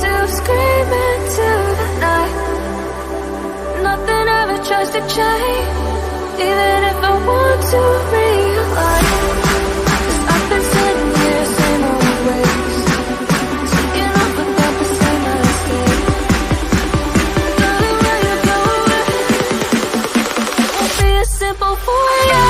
to scream into the night. Nothing ever tries to change, even if I want to realize. 'Cause I've been sitting here, same old ways, taking off without the same mistake. Darling, when you go away, won't be as simple for you.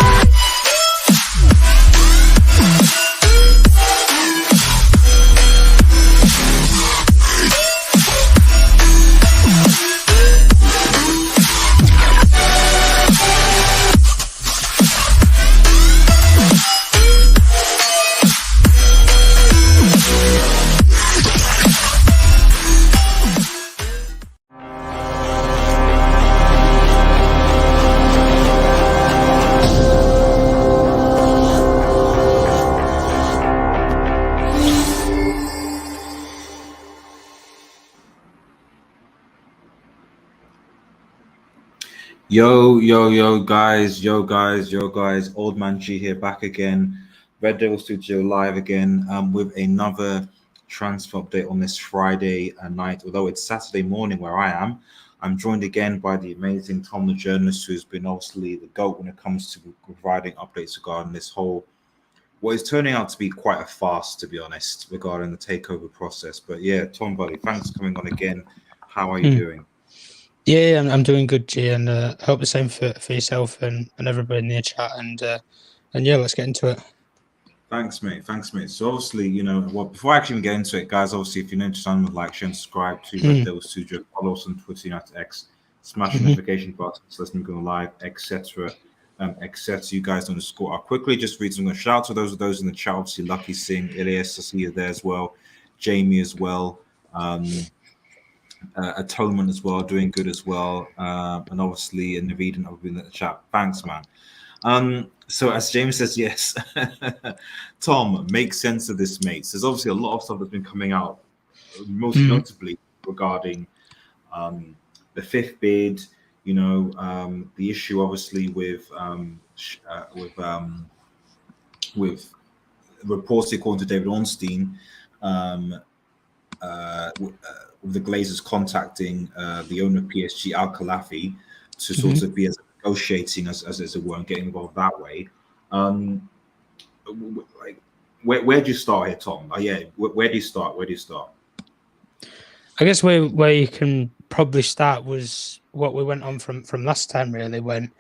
Yo, guys, Old Man G here, back again. Red Devil Studio live again with another transfer update on this Friday night, although it's Saturday morning where I am. I'm joined again by the amazing Tom, the journalist, who's been obviously the GOAT when it comes to providing updates regarding this whole, what is turning out to be quite a farce, to be honest, regarding the takeover process. But yeah, Tom, buddy, thanks for coming on again. How are you doing? Yeah, I'm doing good, G, and I hope the same for yourself and everybody in the chat. And yeah, let's get into it. Thanks, mate. So obviously, you know, well, before I actually get into it, guys, obviously, if you're new to channel, like, share, and subscribe to Red Devil Studio, follow us on Twitter, United X, smash the notification button, so let's go live, etc. You guys know the score. I'll quickly just read some shout out to those in the chat. Obviously, Lucky Singh, Elias, I see you there as well, Jamie as well. Atonement as well, doing good as well, and obviously Naveed and I've been in the chat. Thanks, man. So as James says, yes, Tom, make sense of this, mates. There's obviously a lot of stuff that's been coming out, most notably regarding the fifth bid. You know, the issue obviously with reports according to David Ornstein. With the Glazers contacting the owner of PSG Al-KHELAIFi to sort of be as negotiating as it were, and getting involved that way. Like, where do you start here, Tom? Where do you start? I guess where you can probably start was what we went on from last time, really, when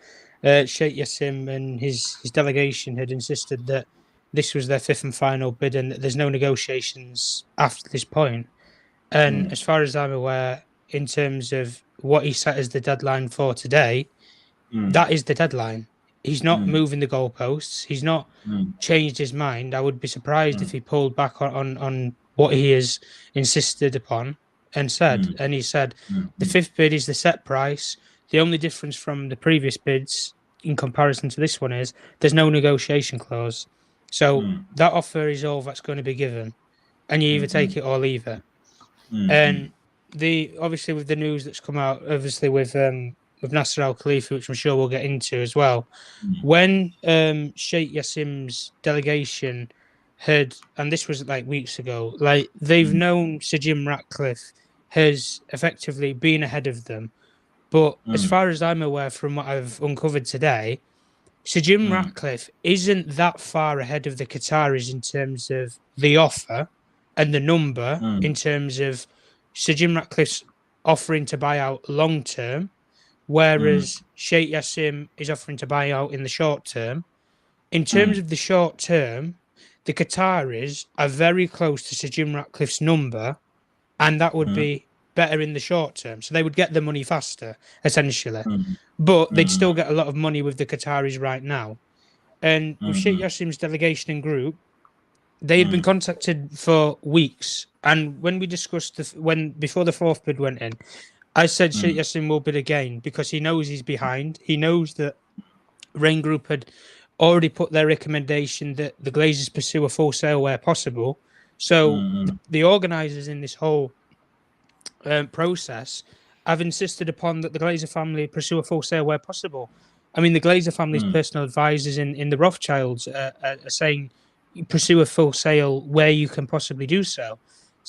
Sheikh Jassim and his delegation had insisted that this was their fifth and final bid and that there's no negotiations after this point. And as far as I'm aware, in terms of what he set as the deadline for today, that is the deadline. He's not moving the goalposts. He's not changed his mind. I would be surprised if he pulled back on what he has insisted upon and said. And he said the fifth bid is the set price. The only difference from the previous bids in comparison to this one is there's no negotiation clause. So that offer is all that's going to be given. And you either take it or leave it. And obviously with the news that's come out, obviously with Nasser Al-Khelaifi, which I'm sure we'll get into as well, when Sheikh Jassim's delegation had, and this was like weeks ago, like they've known Sir Jim Ratcliffe has effectively been ahead of them, but as far as I'm aware from what I've uncovered today, Sir Jim Ratcliffe isn't that far ahead of the Qataris in terms of the offer and the number, in terms of Sir Jim Ratcliffe's offering to buy out long term, whereas Sheikh Jassim is offering to buy out in the short term. In terms of the short term, the Qataris are very close to Sir Jim Ratcliffe's number, and that would be better in the short term. So they would get the money faster, essentially. But they'd still get a lot of money with the Qataris right now. And with Sheikh Jassim's delegation and group, they had been contacted for weeks, and when we discussed before the fourth bid went in, I said Sheikh Jassim will bid again because he knows he's behind. He knows that Rain Group had already put their recommendation that the Glazers pursue a full sale where possible. So the organisers in this whole process have insisted upon that the Glazer family pursue a full sale where possible. I mean, the Glazer family's personal advisors in the Rothschilds are saying pursue a full sale where you can possibly do so.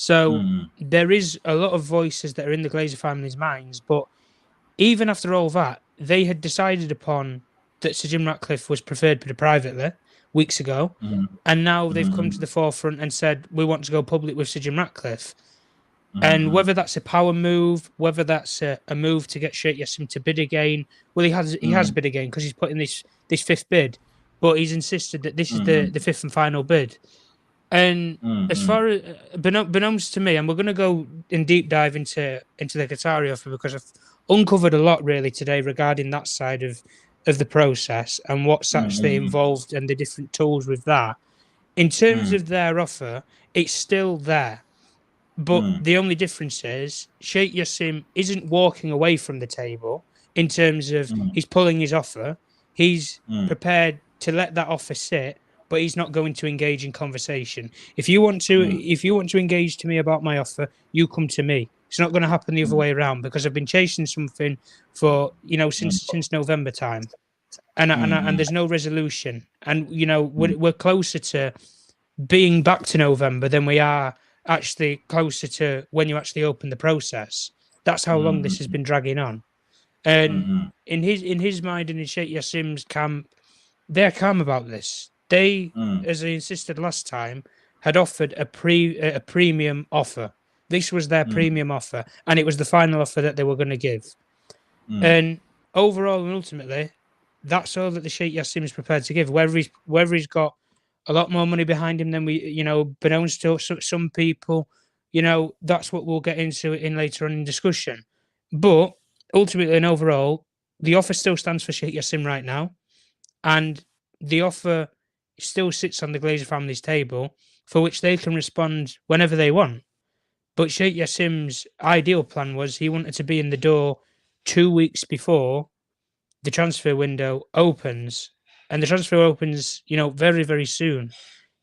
So there is a lot of voices that are in the Glazer family's minds, but even after all that, they had decided upon that Sir Jim Ratcliffe was preferred bidder privately weeks ago, and now they've come to the forefront and said we want to go public with Sir Jim Ratcliffe. And whether that's a power move, whether that's a move to get Sheikh Jassim to bid again, well, he has bid again because he's put in this fifth bid, but he's insisted that this is the fifth and final bid. And as far as beknownst to me, and we're going to go in deep dive into the Qatari offer because I've uncovered a lot really today regarding that side of the process and what's actually involved and the different tools with that. In terms of their offer, it's still there. But the only difference is Sheikh Jassim isn't walking away from the table in terms of he's pulling his offer. He's prepared to let that offer sit, but he's not going to engage in conversation. If you want to engage to me about my offer, you come to me. It's not going to happen the other way around because I've been chasing something for since November time, and there's no resolution. And we're closer to being back to November than we are actually closer to when you actually open the process. That's how long this has been dragging on. And in his mind and in Sheikh Jassim's camp, they're calm about this. They, as I insisted last time, had offered a premium offer. This was their premium offer, and it was the final offer that they were going to give. And overall and ultimately, that's all that the Sheikh Jassim is prepared to give. Whether he's got a lot more money behind him than beknownst to some people, that's what we'll get into in later on in discussion. But ultimately and overall, the offer still stands for Sheikh Jassim right now, and the offer still sits on the Glazer family's table, for which they can respond whenever they want. But Sheikh Jassim's ideal plan was he wanted to be in the door 2 weeks before the transfer window opens, and the transfer opens, very, very soon.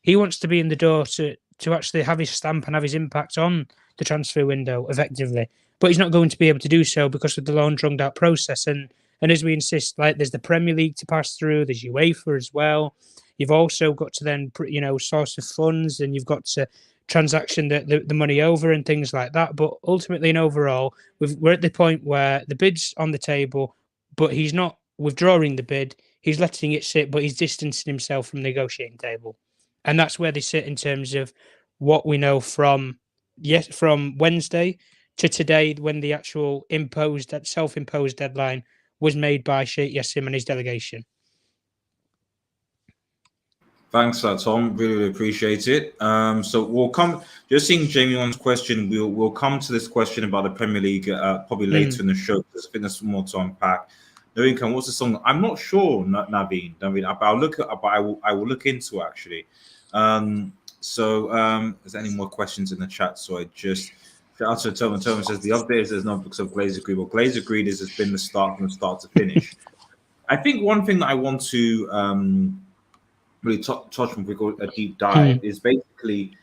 He wants to be in the door to actually have his stamp and have his impact on the transfer window effectively. But he's not going to be able to do so because of the long, drawn-out process. And as we insist, like there's the Premier League to pass through, there's UEFA as well. You've also got to then, source of funds, and you've got to transaction the money over and things like that. But ultimately and overall, we're at the point where the bid's on the table, but he's not withdrawing the bid. He's letting it sit, but he's distancing himself from the negotiating table. And that's where they sit in terms of what we know from Wednesday to today, when the actual self-imposed deadline was made by Sheikh Jassim and his delegation. Thanks, Tom. Really appreciate it. So we'll come. Just seeing Jamie On's question, we'll come to this question about the Premier League probably later in the show because I think there's more to unpack. Naveen, what's the song? I'm not sure, Naveen. I'll look at, but I will look into it, actually. Is there any more questions in the chat? So I just shout out to Tom. Tom says the update is there's no books of Glazer Greed. Well, Glazer Greed has been the start from start to finish. I think one thing that I want to really touch on before we go a deep dive is basically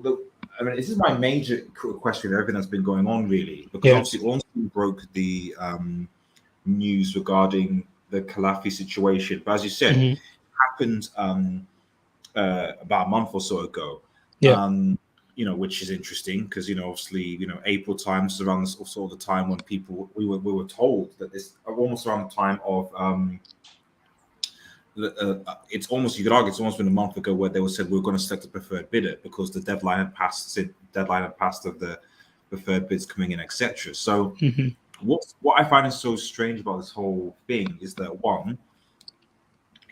this is my major question of everything that's been going on, really, because obviously Ornstein broke the news regarding the KHELAIFi situation, but as you said, it happened about a month or so ago. Which is interesting because obviously April times is around sort of the time when we were told that this almost around the time of it's almost, you could argue, it's almost been a month ago where they were said we're going to select a preferred bidder because the deadline had passed. Of the preferred bids coming in, etc. So what I find is so strange about this whole thing is that one,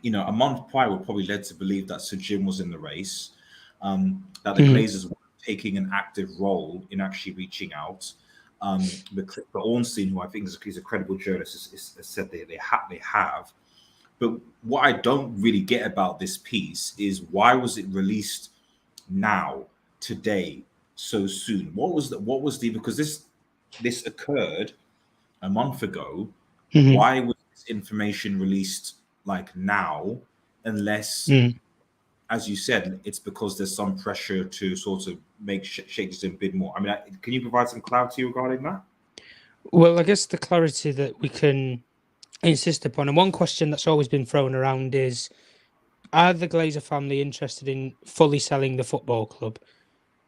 a month prior we're probably led to believe that Sir Jim was in the race, that the Glazers were taking an active role in actually reaching out. But Ornstein, who I think is a credible journalist, has said they have. But what I don't really get about this piece is why was it released now, today, so soon? What was the because this occurred a month ago. Why was this information released like now, unless, as you said, it's because there's some pressure to sort of make Sheikh Jassim bid more? I mean, can you provide some clarity regarding that? Well, I guess the clarity that we can insist upon, and one question that's always been thrown around is, are the Glazer family interested in fully selling the football club?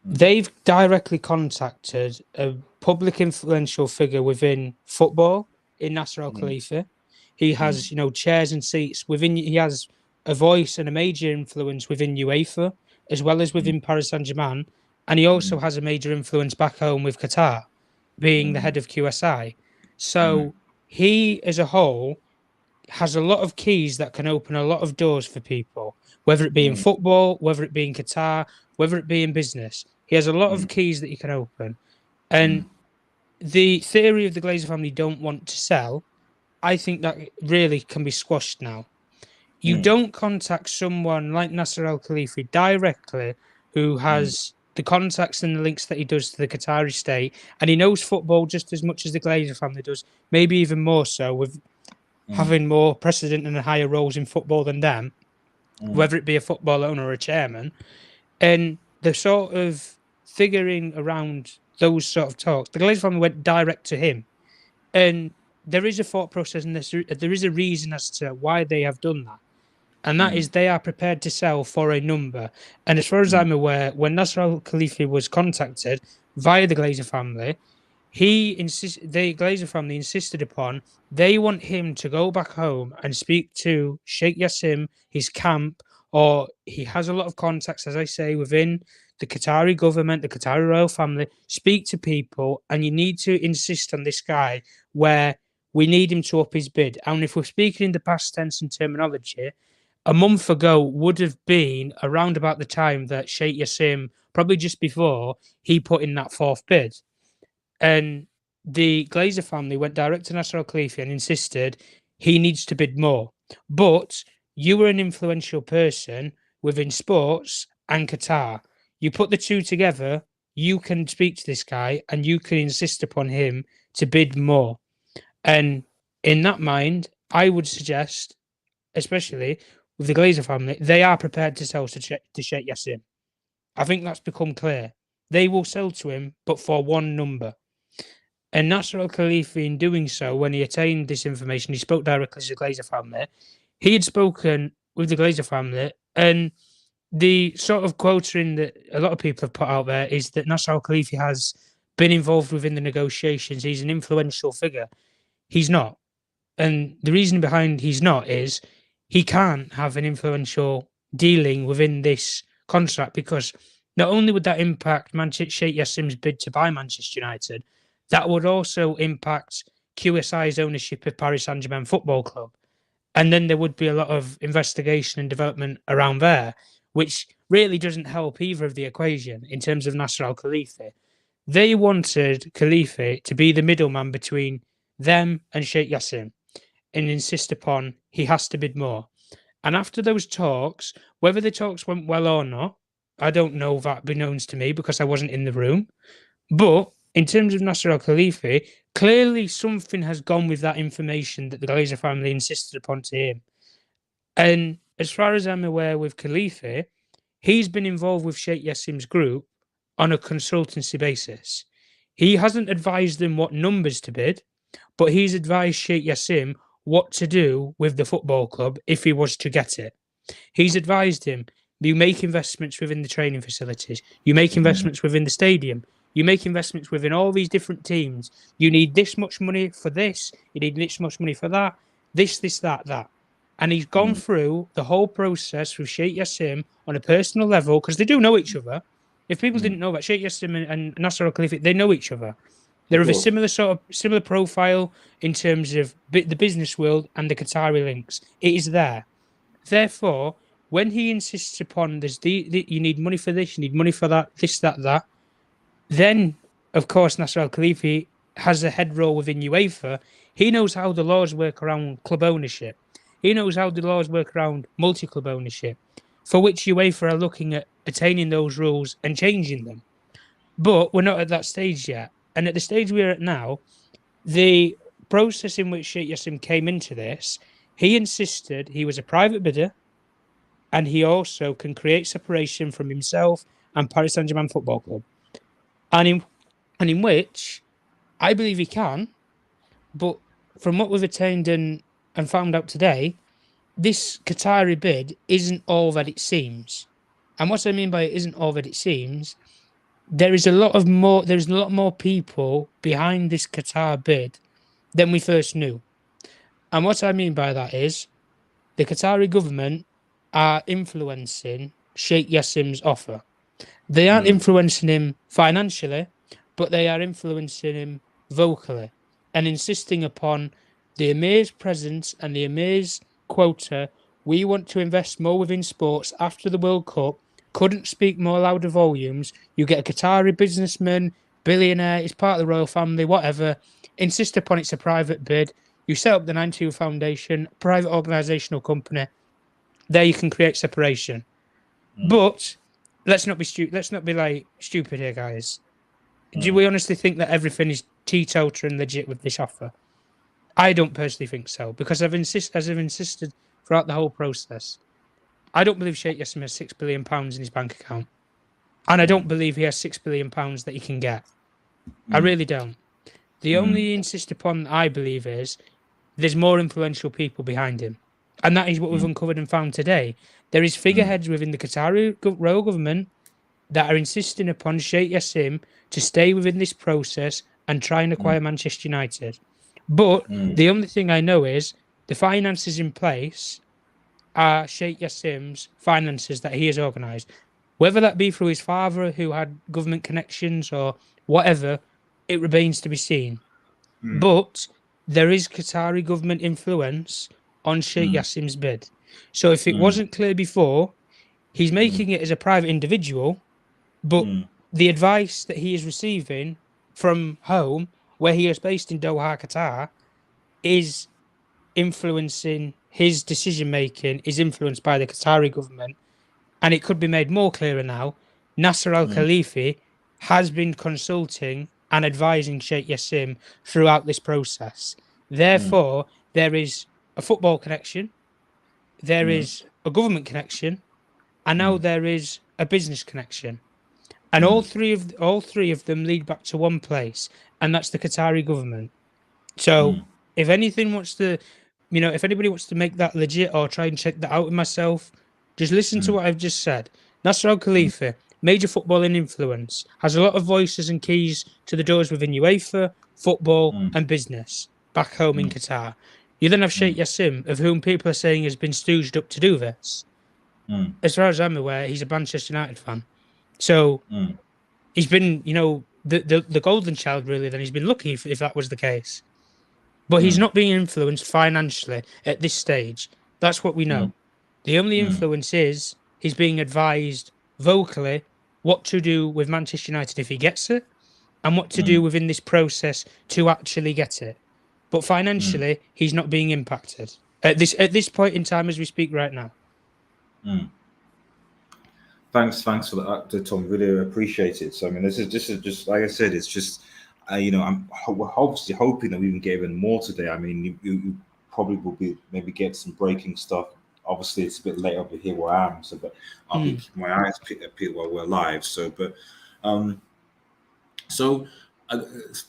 they've directly contacted a public influential figure within football in Nasser Al-Khelaifi. He has, chairs and seats within. He has a voice and a major influence within UEFA as well as within Paris Saint-Germain, and he also has a major influence back home with Qatar, being the head of QSI. So he, as a whole, has a lot of keys that can open a lot of doors for people, whether it be in football, whether it be in Qatar, whether it be in business. He has a lot of keys that he can open. And the theory of the Glazer family don't want to sell, I think that really can be squashed now. You don't contact someone like Nasser Al-Khelaifi directly who has the contacts and the links that he does to the Qatari state, and he knows football just as much as the Glazer family does, maybe even more so, with having more precedent and higher roles in football than them, whether it be a football owner or a chairman. And the sort of figuring around those sort of talks, the Glazer family went direct to him. And there is a thought process and there is a reason as to why they have done that. And that is they are prepared to sell for a number. And as far as I'm aware, when Nasser Al-Khelaifi was contacted via the Glazer family, the Glazer family insisted upon they want him to go back home and speak to Sheikh Jassim, his camp, or he has a lot of contacts, as I say, within the Qatari government, the Qatari royal family. Speak to people, and you need to insist on this guy where we need him to up his bid. And if we're speaking in the past tense and terminology, a month ago would have been around about the time that Sheikh Jassim, probably just before, he put in that fourth bid. And the Glazer family went direct to Nasser Al-Khelaifi and insisted he needs to bid more. But you were an influential person within sports and Qatar. You put the two together, you can speak to this guy and you can insist upon him to bid more. And in that mind, I would suggest, especially with the Glazer family, they are prepared to sell to Sheikh Jassim. I think that's become clear. They will sell to him, but for one number. And Nasser Al-Khelaifi, in doing so, when he attained this information, he spoke directly to the Glazer family. He had spoken with the Glazer family, and the sort of quoting that a lot of people have put out there is that Nasser Al-Khelaifi has been involved within the negotiations. He's an influential figure. He's not. And the reason behind he's not is he can't have an influential dealing within this contract, because not only would that impact Sheikh Jassim's bid to buy Manchester United, that would also impact QSI's ownership of Paris Saint-Germain Football Club. And then there would be a lot of investigation and development around there, which really doesn't help either of the equation in terms of Nasser Al-Khelaifi. They wanted Khelaifi to be the middleman between them and Sheikh Jassim and insist upon he has to bid more. And after those talks, whether the talks went well or not, I don't know, that beknownst to me because I wasn't in the room. But in terms of Nasser Al-Khelaifi, clearly something has gone with that information that the Glazer family insisted upon to him. And as far as I'm aware with Khelaifi, he's been involved with Sheikh Jassim's group on a consultancy basis. He hasn't advised them what numbers to bid, but he's advised Sheikh Jassim what to do with the football club if he was to get it. He's advised him, you make investments within the training facilities, you make investments within the stadium, you make investments within all these different teams. You need this much money for this, you need this much money for that, this, that. And he's gone through the whole process with Sheikh Jassim on a personal level, because they do know each other. If people didn't know about Sheikh Jassim and Nasser Al-Khelaifi, they know each other. They're of a similar profile in terms of the business world and the Qatari links. It is there. Therefore, when he insists upon this, you need money for this, you need money for that, this, that, then, of course, Nasser Al-Khelaifi has a head role within UEFA. He knows how the laws work around club ownership. He knows how the laws work around multi-club ownership, for which UEFA are looking at attaining those rules and changing them. But we're not at that stage yet. And at the stage we're at now, the process in which Sheikh Jassim came into this, he insisted he was a private bidder, and he also can create separation from himself and Paris Saint-Germain Football Club. And in which I believe he can, but from what we've attained and found out today, this Qatari bid isn't all that it seems. And what I mean by it isn't all that it seems, there's a lot more people behind this Qatar bid than we first knew. And what I mean by that is the Qatari government are influencing Sheikh Jassim's offer. They aren't influencing him financially, but they are influencing him vocally and insisting upon the Emir's presence and the Emir's quota. We want to invest more within sports after the World Cup. Couldn't speak more louder volumes. You get a Qatari businessman, billionaire, he's part of the royal family, whatever. Insist upon it's a private bid. You set up the 92 Foundation, private organisational company. There you can create separation. But let's not be stupid here, guys. Do we honestly think that everything is teetotal and legit with this offer? I don't personally think so, because as I've insisted throughout the whole process, I don't believe Sheikh Jassim has £6 billion in his bank account. And I don't believe he has £6 billion that he can get. I really don't. The only insist upon I believe is there's more influential people behind him. And that is what we've uncovered and found today. There is figureheads within the Qatari royal government that are insisting upon Sheikh Jassim to stay within this process and try and acquire Manchester United. But the only thing I know is the finances in place are Sheikh Jassim's finances that he has organised. Whether that be through his father, who had government connections, or whatever, it remains to be seen. But there is Qatari government influence on Sheikh Jassim's bid. So if it wasn't clear before, he's making it as a private individual, but the advice that he is receiving from home, where he is based in Doha, Qatar, is influencing his decision making, is influenced by the Qatari government. And it could be made more clearer now. Nasser al-Khelaifi has been consulting and advising Sheikh Jassim throughout this process. Therefore, there is a football connection, there is a government connection, and now there is a business connection. And all three of them lead back to one place, and that's the Qatari government. So if anything wants to, if anybody wants to make that legit or try and check that out with myself, just listen to what I've just said. Nasser al-Khelaifi, major footballing influence, has a lot of voices and keys to the doors within UEFA, football, and business back home in Qatar. You then have Sheikh Jassim, of whom people are saying has been stooged up to do this. As far as I'm aware, he's a Manchester United fan. So he's been, the golden child, really, then he's been lucky if that was the case. But he's not being influenced financially at this stage. That's what we know. The only influence is he's being advised vocally what to do with Manchester United if he gets it, and what to do within this process to actually get it. But financially, he's not being impacted at this point in time as we speak right now. Thanks for that, Tom. Really appreciate it. So I mean, this is just like I said. It's just I'm obviously hoping that we can get even more today. I mean, you probably will be maybe get some breaking stuff. Obviously, it's a bit late over here where I am, so but I'll be keeping my eyes peeled while we're live. So, but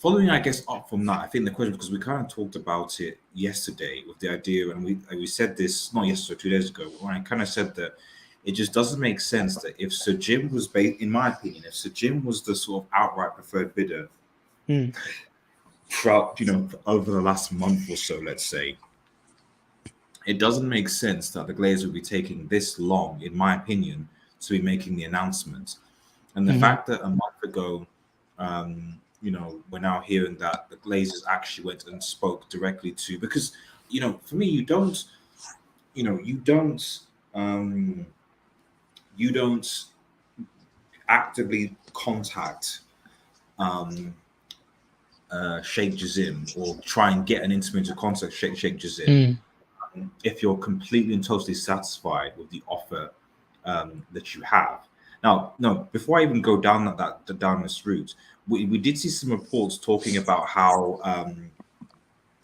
following, I guess, up from that, I think the question, because we kind of talked about it yesterday with the idea, and we said this not yesterday, 2 days ago, when I kind of said that it just doesn't make sense that if Sir Jim was in my opinion, if Sir Jim was the sort of outright preferred bidder throughout, over the last month or so, let's say, it doesn't make sense that the Glazers would be taking this long, in my opinion, to be making the announcement. And the fact that a month ago, we're now hearing that the Glazers actually went and spoke directly to, because, for me, you don't actively contact Sheikh Jassim or try and get an intimate contact Sheikh Jassim if you're completely and totally satisfied with the offer that you have. Now, no, before I even go down down this route, we did see some reports talking about how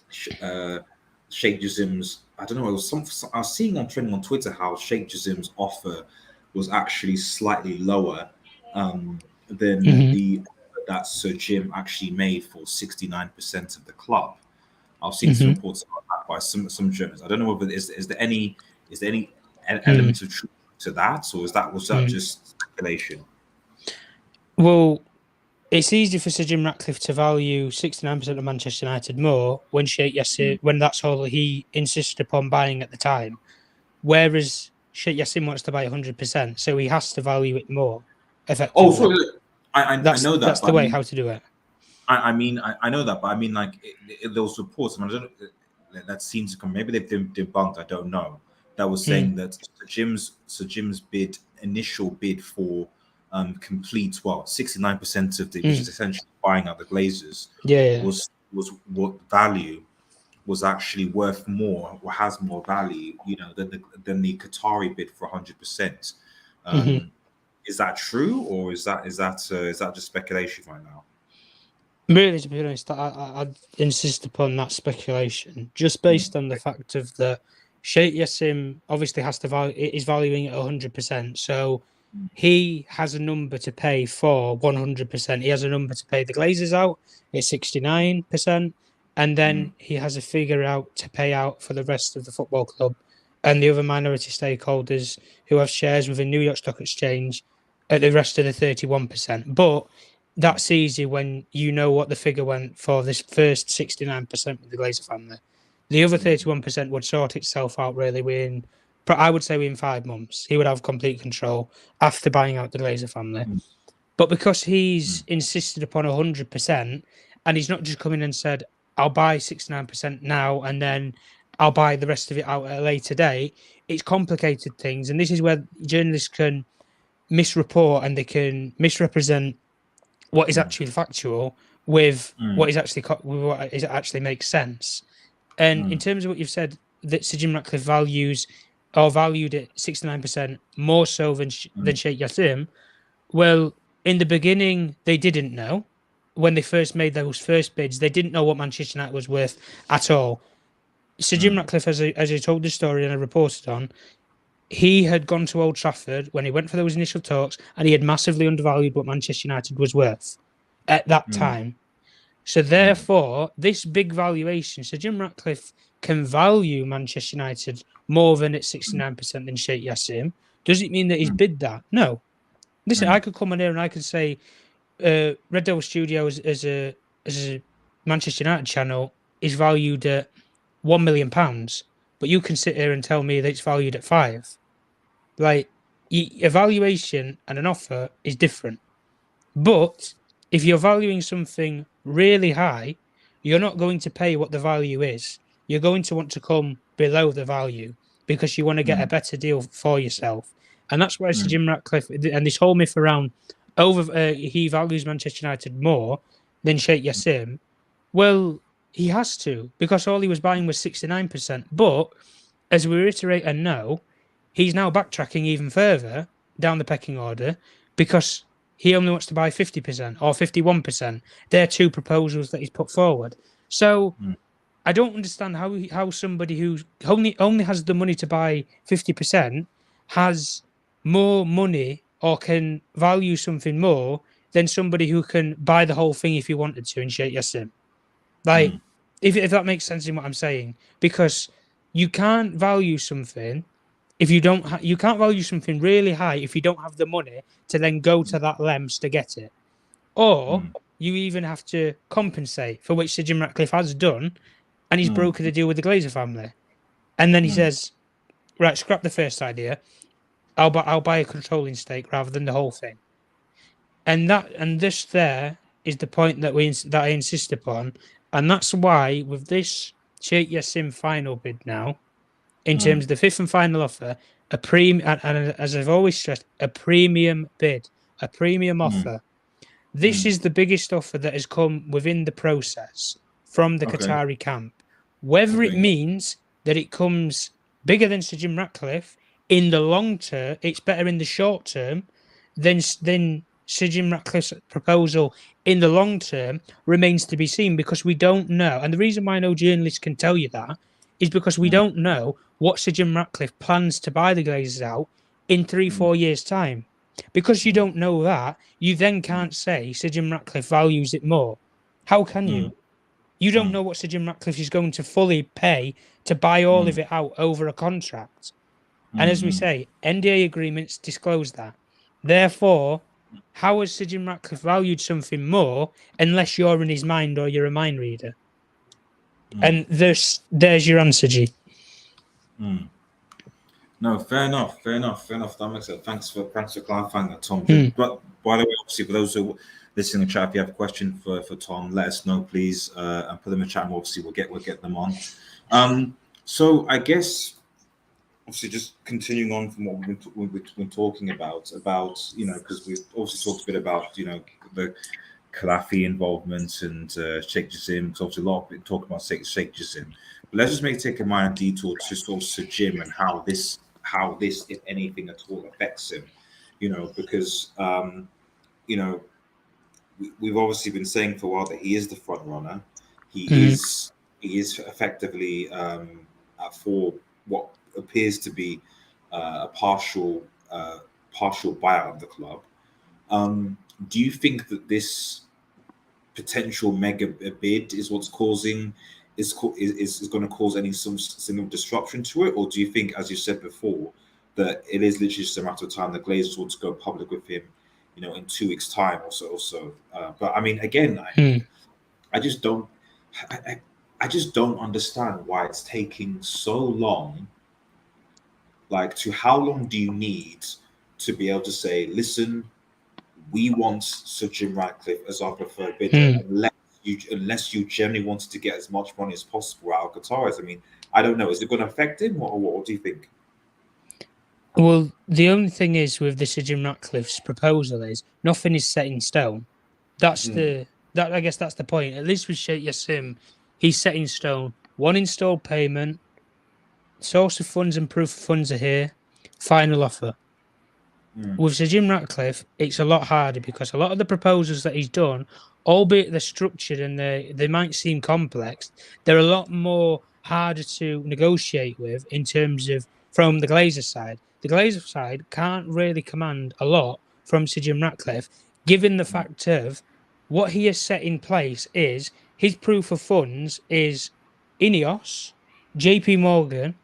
Sheikh Jassim's, I don't know, it was I was seeing on trending on Twitter how Sheikh Jassim's offer was actually slightly lower than the that Sir Jim actually made for 69% of the club. I've seen some reports about that by some journalists. I don't know whether is there any element of truth to that, or was that just speculation? Well, It's easy for Sir Jim Ratcliffe to value 69% of Manchester United more when Sheikh Jassim, when that's all he insisted upon buying at the time, whereas Sheikh Jassim wants to buy 100%, so he has to value it more. Oh, Effectively, sorry. Look, I know that, that's but the way how to do it. I know that, but I mean, like, those reports, I don't, that seems to come. Maybe they've been debunked. I don't know. That was saying that Sir Jim's initial bid for complete 69% of the, which is essentially buying out the Glazers, Yeah. was what value was actually worth more or has more value, than the Qatari bid for 100%. Is that true, or is that just speculation right now? Really, to be honest, I'd insist upon that speculation, just based on the fact of that Sheikh Jassim obviously has to is valuing it 100%. So he has a number to pay for 100%. He has a number to pay the Glazers out at 69%, and then he has a figure out to pay out for the rest of the football club and the other minority stakeholders who have shares within New York Stock Exchange at the rest of the 31%. But that's easy when you know what the figure went for this first 69% with the Glazer family. The other 31% would sort itself out really within, I would say within 5 months. He would have complete control after buying out the Glazer family. But because he's insisted upon 100%, and he's not just come in and said, I'll buy 69% now and then I'll buy the rest of it out at a later date, it's complicated things. And this is where journalists can misreport and they can misrepresent what is actually factual with what is actually makes sense. And in terms of what you've said, that Sir Jim Ratcliffe valued it 69% more so than Sheikh Jassim. Well, in the beginning, they didn't know. When they first made those first bids, they didn't know what Manchester United was worth at all. Sir Jim Ratcliffe, as I told the story and I reported on, he had gone to Old Trafford when he went for those initial talks, and he had massively undervalued what Manchester United was worth at that time. So therefore, this big valuation, so Jim Ratcliffe can value Manchester United more than at 69% than Sheikh Jassim. Does it mean that he's bid that? No. Listen, I could come in here and I could say Red Devil Studios as a Manchester United channel is valued at £1 million, but you can sit here and tell me that it's valued at 5. Like, evaluation and an offer is different. But if you're valuing something really high, you're not going to pay what the value is. You're going to want to come below the value because you want to get a better deal for yourself. And that's why Sir Jim Ratcliffe, and this whole myth around he values Manchester United more than Sheikh Jassim. Well, he has to, because all he was buying was 69%. But as we reiterate and know, he's now backtracking even further down the pecking order because he only wants to buy 50% or 51%. They're two proposals that he's put forward. So I don't understand how somebody who only has the money to buy 50% has more money or can value something more than somebody who can buy the whole thing if he wanted to in Sheikh Jassim. Like, if that makes sense in what I'm saying, because you can't value something if you don't. You can't value something really high if you don't have the money to then go to that lengths to get it, or you even have to compensate, for which Sir Jim Ratcliffe has done, and he's brokered a deal with the Glazer family, and then he says, "Right, scrap the first idea. I'll buy a controlling stake rather than the whole thing." And this there is the point that I insist upon, and that's why with this Sheikh Jassim final bid now, in terms of the fifth and final offer, and as I've always stressed, a premium bid, a premium offer. This is the biggest offer that has come within the process from the Qatari camp. Whether it means that it comes bigger than Sir Jim Ratcliffe in the long term, it's better in the short term than Sir Jim Ratcliffe's proposal in the long term remains to be seen, because we don't know. And the reason why no journalist can tell you that is because we don't know what Sir Jim Ratcliffe plans to buy the Glazers out in 3-4 years' time. Because you don't know that, you then can't say Sir Jim Ratcliffe values it more. How can you? You don't know what Sir Jim Ratcliffe is going to fully pay to buy all of it out over a contract. And as we say, NDA agreements disclose that. Therefore, how has Sir Jim Ratcliffe valued something more unless you're in his mind or you're a mind reader? And there's your answer, G. No, fair enough. That makes sense. Thanks for clarifying that, Tom. But by the way, obviously, for those who listening in the chat, if you have a question for Tom, let us know, please, and put them in the chat. And obviously, we'll get them on. So I guess, obviously, just continuing on from what we've been talking about, because we've obviously talked a bit about, the QLAZERS involvement and Sheikh Jassim. Because obviously, a lot of people talk about Sheikh Jassim. But let's just take a minor detour to sort of Sir Jim and how this, if anything at all, affects him. Because we've obviously been saying for a while that he is the front runner. He is effectively for what appears to be a partial buyout of the club. Do you think that this potential mega bid is what's causing is going to cause any some disruption to it, or do you think, as you said before, that it is literally just a matter of time the Glazers want to go public with him, in 2 weeks' time or so? But I mean, again, I just don't understand why it's taking so long. Like, to how long do you need to be able to say, listen, we want Sir Jim Ratcliffe as our preferred bidder, unless you generally wanted to get as much money as possible out of Qataris? I mean, I don't know. Is it going to affect him, or what do you think? Well, the only thing is with the Sir Jim Ratcliffe's proposal is nothing is set in stone. That's I guess that's the point. At least with Sheikh Jassim, he's set in stone. One installed payment, source of funds and proof of funds are here. Final offer. With Sir Jim Ratcliffe, it's a lot harder because a lot of the proposals that he's done, albeit they're structured and they might seem complex, they're a lot more harder to negotiate with in terms of from the Glazers side. The Glazers side can't really command a lot from Sir Jim Ratcliffe, given the fact of what he has set in place is his proof of funds is Ineos, JP Morgan,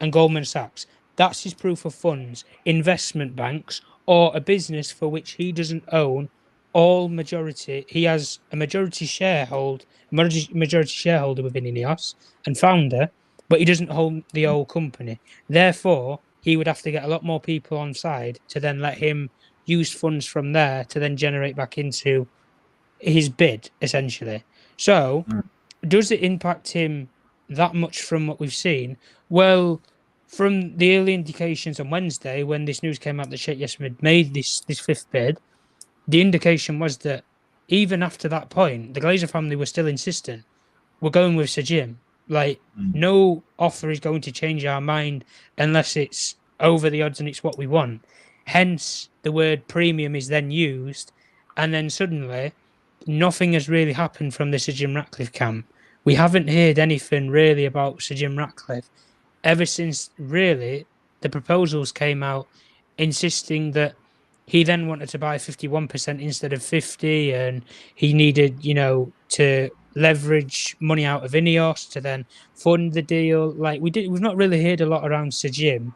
and Goldman Sachs. That's his proof of funds. Investment banks or a business for which he doesn't own all majority. He has a majority shareholder within Ineos and founder, but he doesn't hold the whole company. Therefore, he would have to get a lot more people on side to then let him use funds from there to then generate back into his bid, essentially. So, does it impact him that much from what we've seen? Well, from the early indications on Wednesday, when this news came out that Sheikh Jassim had made this fifth bid, the indication was that even after that point, the Glazer family were still insistent. We're going with Sir Jim. Like, no offer is going to change our mind unless it's over the odds and it's what we want. Hence, the word premium is then used, and then suddenly, nothing has really happened from the Sir Jim Ratcliffe camp. We haven't heard anything really about Sir Jim Ratcliffe ever since, really, the proposals came out insisting that he then wanted to buy 51% instead of 50%, and he needed, to leverage money out of Ineos to then fund the deal. Like, we've not really heard a lot around Sir Jim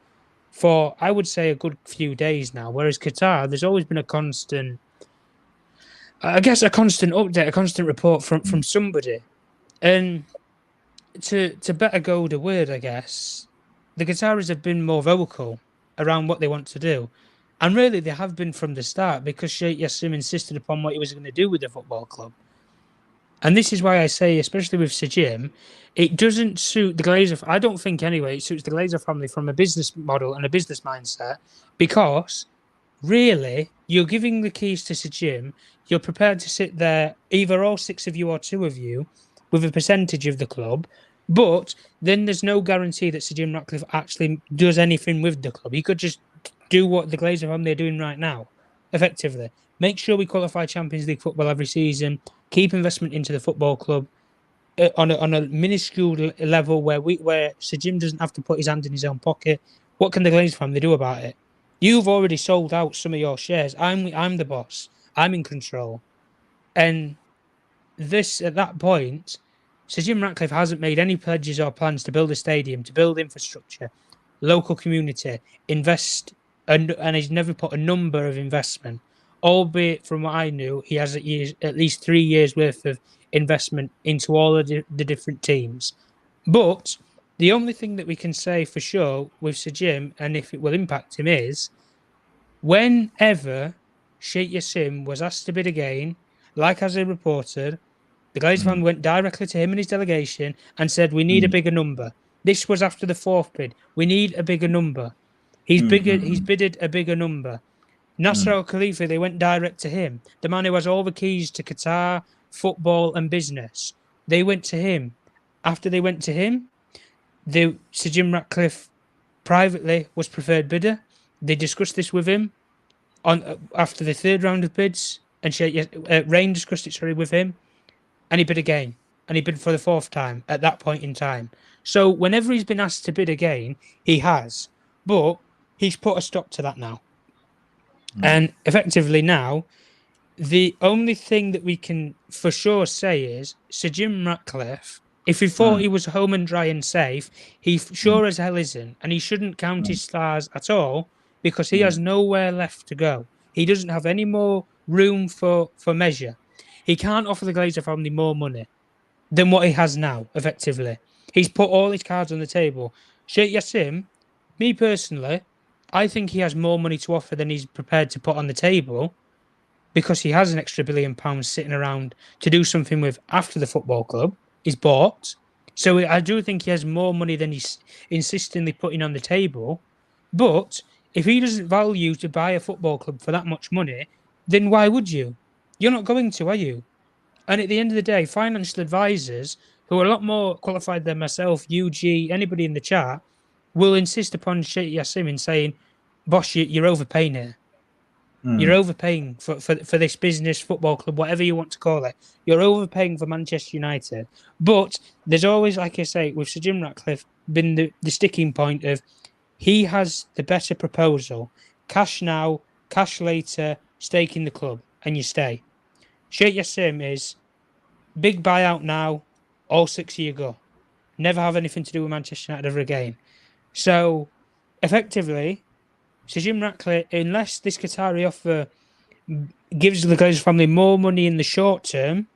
for, I would say, a good few days now. Whereas Qatar, there's always been a constant update, a constant report from somebody. And to better go the word, I guess, the Qataris have been more vocal around what they want to do. And really, they have been from the start, because Sheikh Jassim insisted upon what he was going to do with the football club. And this is why I say, especially with Sir Jim, it doesn't suit the Glazer. I don't think, anyway, it suits the Glazer family from a business model and a business mindset, because really, you're giving the keys to Sir Jim. You're prepared to sit there, either all 6 of you or 2 of you, with a percentage of the club. But then there's no guarantee that Sir Jim Ratcliffe actually does anything with the club. He could just do what the Glazer family are doing right now, effectively. Make sure we qualify Champions League football every season. Keep investment into the football club on a minuscule level where Sir Jim doesn't have to put his hand in his own pocket. What can the Glazer family do about it? You've already sold out some of your shares. I'm the boss. I'm in control. And this, at that point, Sir Jim Ratcliffe hasn't made any pledges or plans to build a stadium, to build infrastructure, local community, invest, and he's never put a number of investment albeit from what I knew, he has at least 3 years worth of investment into all of the different teams. But the only thing that we can say for sure with Sir Jim, and if it will impact him, is whenever Sheikh Jassim was asked to bid again, like as a reporter, the Glazer family went directly to him and his delegation and said, "We need a bigger number." This was after the 4th bid. We need a bigger number. He's bidded a bigger number. Nasser al-Khelaifi, they went direct to him. The man who has all the keys to Qatar, football and business. They went to him. After they went to him, Sir Jim Ratcliffe privately was preferred bidder. They discussed this with him after the 3rd round of bids, and Rain discussed it with him, and he bid again, and he bid for the 4th time at that point in time. So whenever he's been asked to bid again, he has, but he's put a stop to that now. And effectively now, the only thing that we can for sure say is Sir Jim Ratcliffe, if he thought he was home and dry and safe, he sure as hell isn't. And he shouldn't count his stars at all because he has nowhere left to go. He doesn't have any more room for measure. He can't offer the Glazer family more money than what he has now, effectively. He's put all his cards on the table. Sheikh Jassim, me personally, I think he has more money to offer than he's prepared to put on the table because he has an extra £1 billion sitting around to do something with after the football club is bought. So I do think he has more money than he's insistently putting on the table. But if he doesn't value to buy a football club for that much money, then why would you? You're not going to, are you? And at the end of the day, financial advisors, who are a lot more qualified than myself, UG, anybody in the chat, will insist upon Sheikh Jassim in saying, "Boss, you're overpaying here. You're overpaying for this business, football club, whatever you want to call it. You're overpaying for Manchester United." But there's always, like I say, with Sir Jim Ratcliffe, been the sticking point of he has the better proposal. Cash now, cash later, stake in the club, and you stay. Sheikh Jassim is big buyout now, all 6 year go. Never have anything to do with Manchester United ever again. So, effectively, Sir Jim Ratcliffe, unless this Qatari offer gives the Glazer family more money in the short term,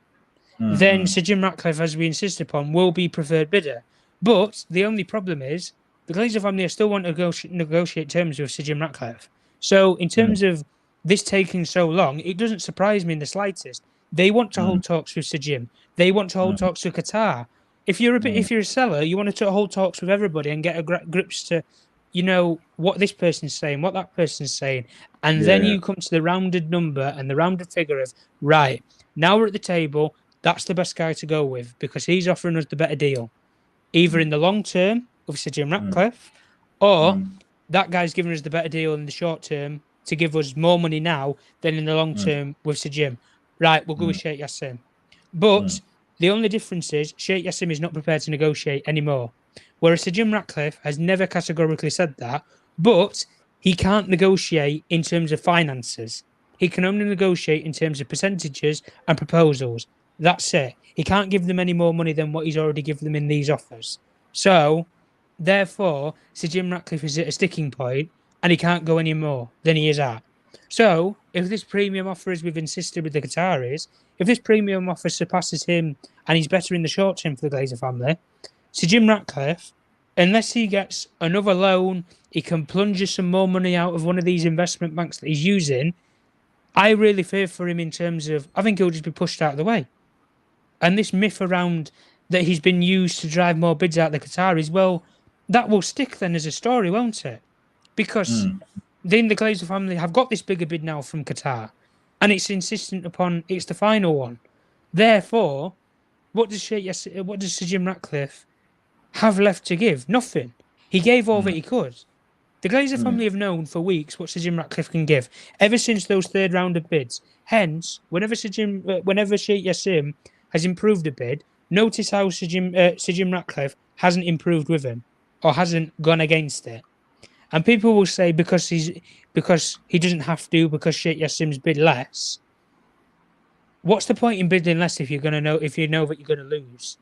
then Sir Jim Ratcliffe, as we insist upon, will be preferred bidder. But the only problem is the Glazer family still want to negotiate terms with Sir Jim Ratcliffe. So, in terms of this taking so long, it doesn't surprise me in the slightest. They want to hold talks with Sir Jim. They want to hold talks with Qatar. If you're a seller, you want to hold talks with everybody and get a grips to, what this person's saying, what that person's saying, and then you come to the rounded number and the rounded figure of right now we're at the table. That's the best guy to go with because he's offering us the better deal, either in the long term with Sir Jim Ratcliffe, or that guy's giving us the better deal in the short term to give us more money now than in the long term with Sir Jim. Right, we'll go with Sheikh Jassim. But the only difference is Sheikh Jassim is not prepared to negotiate anymore. Whereas Sir Jim Ratcliffe has never categorically said that, but he can't negotiate in terms of finances. He can only negotiate in terms of percentages and proposals. That's it. He can't give them any more money than what he's already given them in these offers. So, therefore, Sir Jim Ratcliffe is at a sticking point and he can't go any more than he is at. So, if this premium offer, as we've insisted with the Qataris, if this premium offer surpasses him and he's better in the short term for the Glazer family, Sir Jim Ratcliffe, unless he gets another loan, he can plunge some more money out of one of these investment banks that he's using, I really fear for him in terms of, I think he'll just be pushed out of the way. And this myth around that he's been used to drive more bids out of the Qataris, well, that will stick then as a story, won't it? Because then the Glazer family have got this bigger bid now from Qatar, and it's insistent upon it's the final one. Therefore, what does Sir Jim Ratcliffe have left to give? Nothing. He gave all that he could. The Glazer family have known for weeks what Sir Jim Ratcliffe can give, ever since those third round of bids. Hence, whenever Sheikh Jassim has improved a bid, notice how Sir Jim Ratcliffe hasn't improved with him or hasn't gone against it. And people will say because he doesn't have to, because Sheikh Jassim's bid less. What's the point in bidding less if you know that you're going to lose?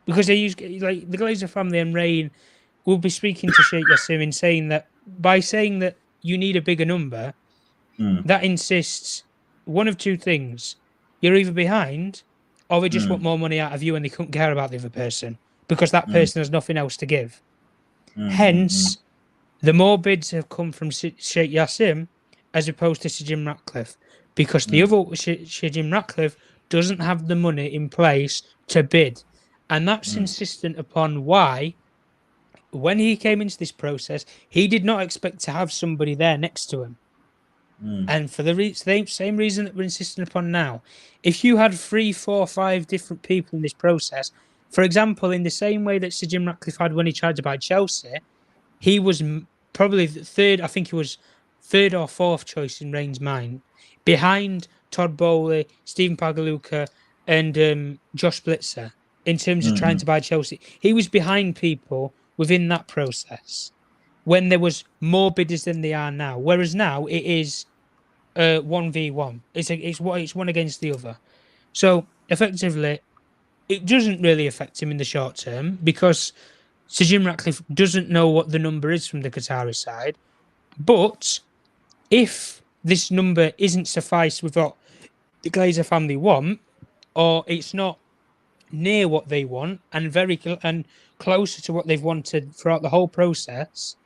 Because they use like the Glazer family and Rain will be speaking to Sheikh Jassim and saying that by saying that you need a bigger number, that insists one of two things. You're either behind or they just want more money out of you and they couldn't care about the other person because that person has nothing else to give. Hence, the more bids have come from Sheikh Jassim as opposed to Sir Jim Ratcliffe because the other Sir Jim Ratcliffe doesn't have the money in place to bid. And that's insistent upon why, when he came into this process, he did not expect to have somebody there next to him. And for the same reason that we're insisting upon now, if you had 3, 4, 5 different people in this process, for example, in the same way that Sir Jim Ratcliffe had when he tried to buy Chelsea, he was probably the third, I think he was third or fourth choice in Rain's mind, behind Todd Bowley, Stephen Pagaluka, and Josh Blitzer in terms of trying to buy Chelsea. He was behind people within that process when there was more bidders than they are now. Whereas now it is 1v1. It's one against the other. So effectively, it doesn't really affect him in the short term because Sir Jim Ratcliffe doesn't know what the number is from the Qatari side. But if this number isn't suffice with what the Glazer family want, or it's not near what they want and and closer to what they've wanted throughout the whole process,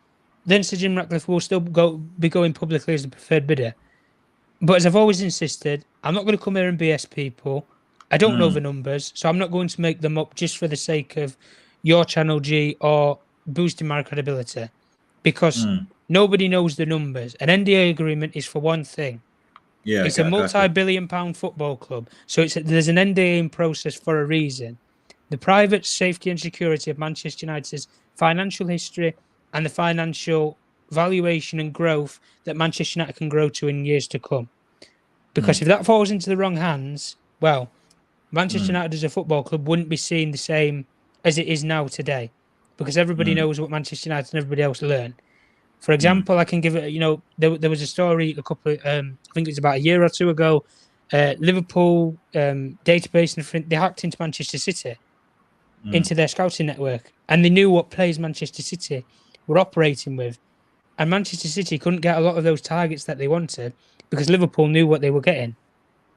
then Sir Jim Ratcliffe will still be going publicly as the preferred bidder. But as I've always insisted, I'm not going to come here and BS people. I don't know the numbers, so I'm not going to make them up just for the sake of your channel G or boosting my credibility. Because nobody knows the numbers. An NDA agreement is for one thing. Yeah, it's a multi-billion-pound football club, so there's an NDA in process for a reason. The private safety and security of Manchester United's financial history and the financial valuation and growth that Manchester United can grow to in years to come. Because if that falls into the wrong hands, well, Manchester United as a football club wouldn't be seen the same as it is now today. Because everybody knows what Manchester United and everybody else learn. For example, I can give it, there was a story I think it was about a year or two ago, Liverpool database, and they hacked into Manchester City, into their scouting network, and they knew what players Manchester City were operating with. And Manchester City couldn't get a lot of those targets that they wanted because Liverpool knew what they were getting.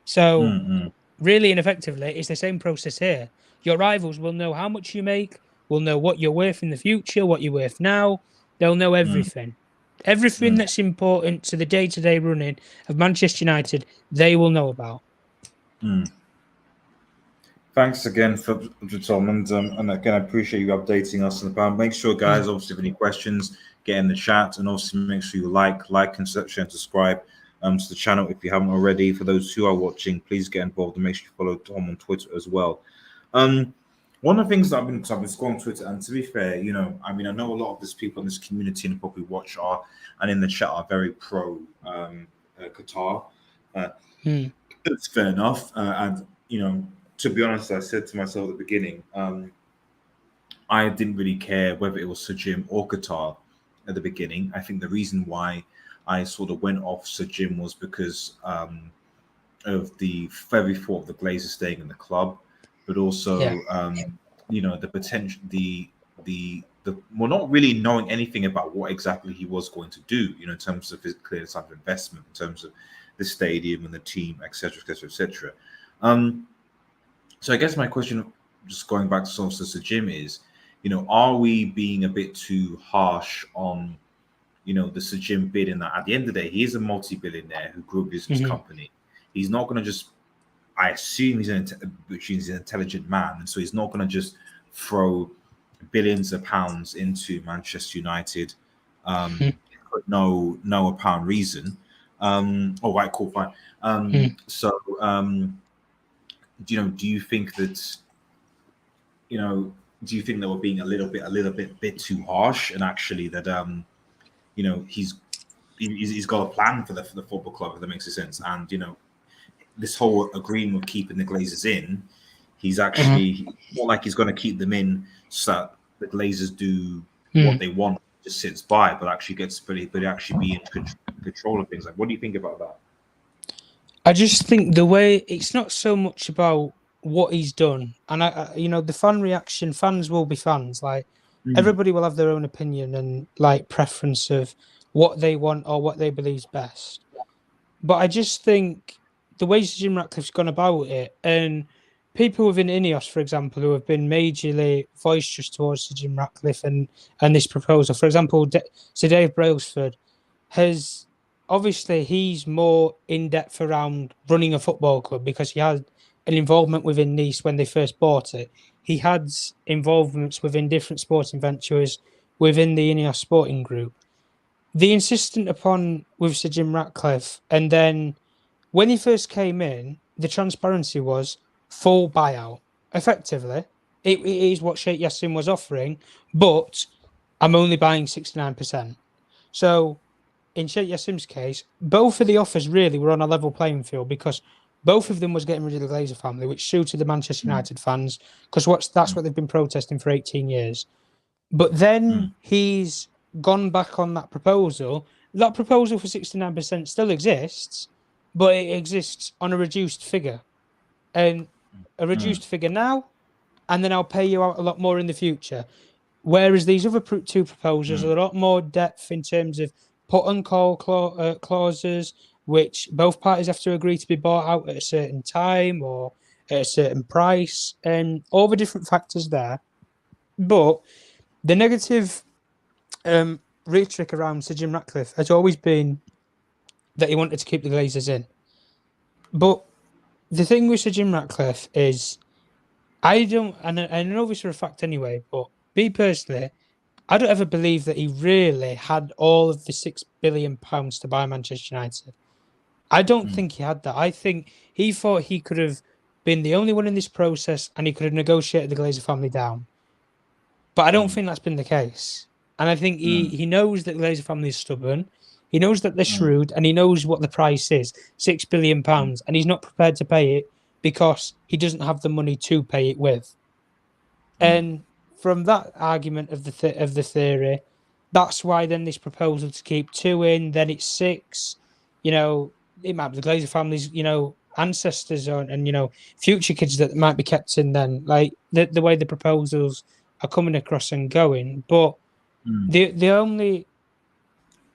So, really and effectively, it's the same process here. Your rivals will know how much you make, will know what you're worth in the future, what you're worth now. They'll know everything. Everything that's important to the day-to-day running of Manchester United, they will know about. Thanks again for Tom, and again, I appreciate you updating us on the plan. Make sure, guys, obviously, if any questions, get in the chat, and also make sure you like and share and subscribe to the channel if you haven't already. For those who are watching, please get involved and make sure you follow Tom on Twitter as well. One of the things that I've been scrolling Twitter, and to be fair, I know a lot of these people in this community and probably watch and in the chat are very pro Qatar. That's fair enough, and to be honest, I said to myself at the beginning, I didn't really care whether it was Sir Jim or Qatar at the beginning. I think the reason why I sort of went off Sir Jim was because of the very thought of the Glazers staying in the club, but also the potential, well, not really knowing anything about what exactly he was going to do, in terms of his clear type of investment, in terms of the stadium and the team, etc., etc., etc. So I guess my question, just going back to Sir Jim, is, are we being a bit too harsh on, the Sir Jim bid, in that at the end of the day, he is a multi-billionaire who grew his company. He's not going to just, I assume he's an intelligent man, and so he's not going to just throw billions of pounds into Manchester United for no apparent reason. All right, cool, fine. So, do you think that, do you think that we're being a little bit too harsh, and actually that he's got a plan for the football club, if that makes sense, and this whole agreement of keeping the Glazers in, he's actually not like he's going to keep them in so that the Glazers do what they want, just sits by, but actually actually be in control of things. Like, what do you think about that? I just think the way, it's not so much about what he's done, and the fan reaction, fans will be fans. Like, everybody will have their own opinion and like preference of what they want or what they believe is best. But I just think the way Sir Jim Ratcliffe's gone about it, and people within Ineos, for example, who have been majorly boisterous towards Sir Jim Ratcliffe and this proposal. For example, Sir Dave Brailsford has obviously he's more in depth around running a football club because he had an involvement within Nice when they first bought it. He had involvements within different sporting ventures within the Ineos Sporting Group. The insistent upon with Sir Jim Ratcliffe, and then when he first came in, the transparency was full buyout. Effectively, it is what Sheikh Jassim was offering, but I'm only buying 69%. So in Sheikh Jassim's case, both of the offers really were on a level playing field because both of them was getting rid of the Glazer family, which suited the Manchester United fans because that's what they've been protesting for 18 years. But then he's gone back on that proposal. That proposal for 69% still exists, but it exists on a reduced figure. And a reduced figure now, and then I'll pay you out a lot more in the future. Whereas these other two proposals are a lot more depth in terms of put and call clauses, which both parties have to agree to be bought out at a certain time or at a certain price, and all the different factors there. But the negative rhetoric around Sir Jim Ratcliffe has always been that he wanted to keep the Glazers in. But the thing with Sir Jim Ratcliffe is, I don't, and I know this for a fact anyway, but me personally, I don't ever believe that he really had all of the £6 billion to buy Manchester United. I don't think he had that. I think he thought he could have been the only one in this process and he could have negotiated the Glazer family down. But I don't think that's been the case. And I think he knows that the Glazer family is stubborn. He knows that they're shrewd and he knows what the price is, £6 billion, and he's not prepared to pay it because he doesn't have the money to pay it with. And from that argument of the theory, that's why then this proposal to keep 2 in, then it's 6. You know, it might be the Glazer family's, ancestors and future kids that might be kept in. Then, like the way the proposals are coming across and going, but the only,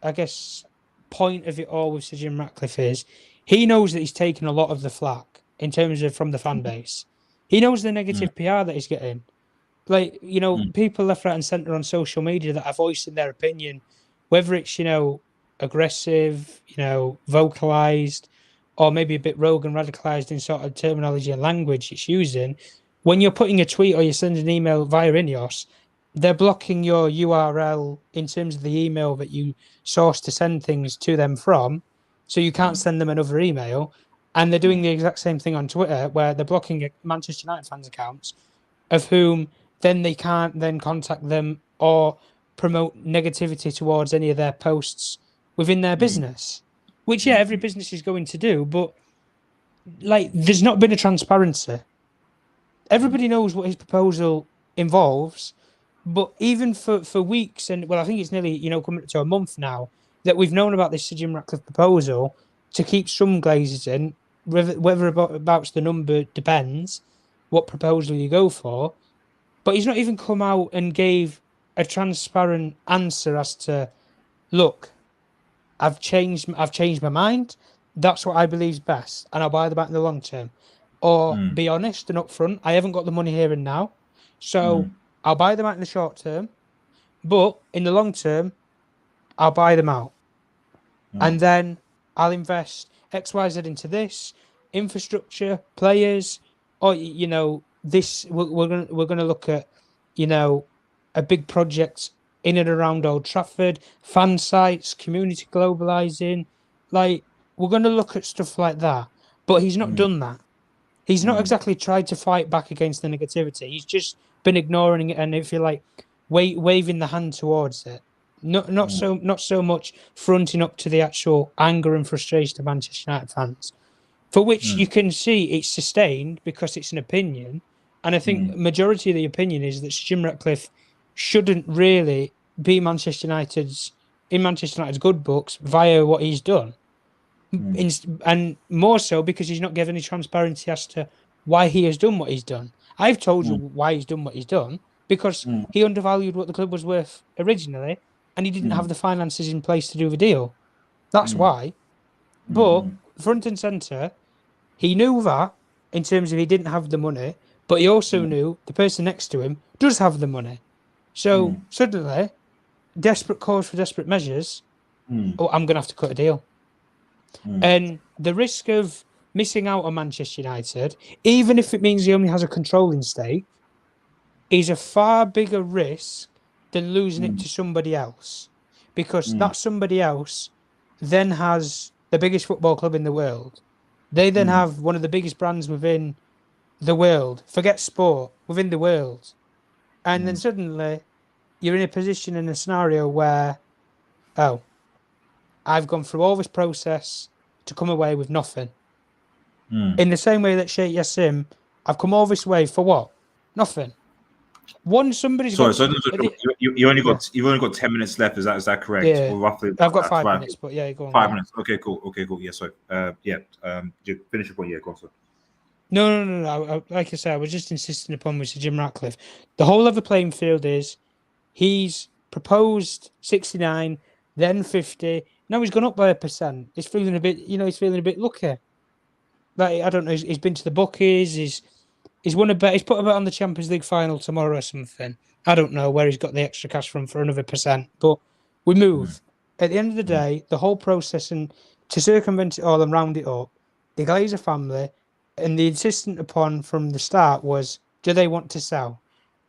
I guess, point of it all with Sir Jim Ratcliffe is he knows that he's taken a lot of the flack in terms of from the fan base. He knows the negative PR that he's getting. Like, people left, right and centre on social media that are voicing their opinion, whether it's, aggressive, vocalised, or maybe a bit rogue and radicalised in sort of terminology and language it's using. When you're putting a tweet or you're sending an email via Ineos, they're blocking your URL in terms of the email that you source to send things to them from, so you can't send them another email. And they're doing the exact same thing on Twitter, where they're blocking Manchester United fans' accounts, of whom then they can't then contact them or promote negativity towards any of their posts within their business, which, every business is going to do. But, there's not been a transparency. Everybody knows what his proposal involves, but even for weeks, and, I think it's nearly, coming to a month now, that we've known about this Sir Jim Ratcliffe proposal to keep some Glazers in, whether about the number depends what proposal you go for. But he's not even come out and gave a transparent answer as to, look, I've changed my mind. That's what I believe is best, and I'll buy the back in the long term. Or be honest and upfront, I haven't got the money here and now, so I'll buy them out in the short term, but in the long term, I'll buy them out, and then I'll invest X, Y, Z into this infrastructure, players, or this. We're gonna look at a big project in and around Old Trafford, fan sites, community globalizing. We're gonna look at stuff like that, but he's not done that. He's not exactly tried to fight back against the negativity. He's just been ignoring it and, if you like, waving the hand towards it. Not so much fronting up to the actual anger and frustration of Manchester United fans, for which you can see it's sustained because it's an opinion. And I think majority of the opinion is that Jim Ratcliffe shouldn't really be in Manchester United's good books via what he's done. And more so because he's not given any transparency as to why he has done what he's done. I've told you why he's done what he's done, because he undervalued what the club was worth originally, and he didn't have the finances in place to do the deal. That's why. But front and centre, he knew that in terms of he didn't have the money, but he also knew the person next to him does have the money. So suddenly, desperate calls for desperate measures. Oh, I'm going to have to cut a deal. And the risk of missing out on Manchester United, even if it means he only has a controlling stake, is a far bigger risk than losing it to somebody else. Because that somebody else then has the biggest football club in the world. They then have one of the biggest brands within the world. Forget sport, within the world. And then suddenly you're in a position in a scenario where, oh, I've gone through all this process to come away with nothing. In the same way that Sheikh Jassim, I've come all this way for what? Nothing. Somebody's Sorry, got. you only got 10 minutes left. Is that correct? Yeah, or roughly. I've got 5 minutes, but yeah, go on. 5 minutes. Okay, cool. Yeah, sorry. You finish your point. Yeah, go on. Sorry. No. Like I said, I was just insisting upon Mr. Jim Ratcliffe. The whole of the playing field is he's proposed 69, then 50. Now he's gone up by 1%. He's feeling a bit, he's feeling a bit lucky. Like, I don't know. He's been to the bookies. He's won a bet. He's put a bet on the Champions League final tomorrow or something. I don't know where he's got the extra cash from for another %. But we move. At the end of the day, the whole process and to circumvent it all and round it up, the Glazer family and the insistent upon from the start was, do they want to sell?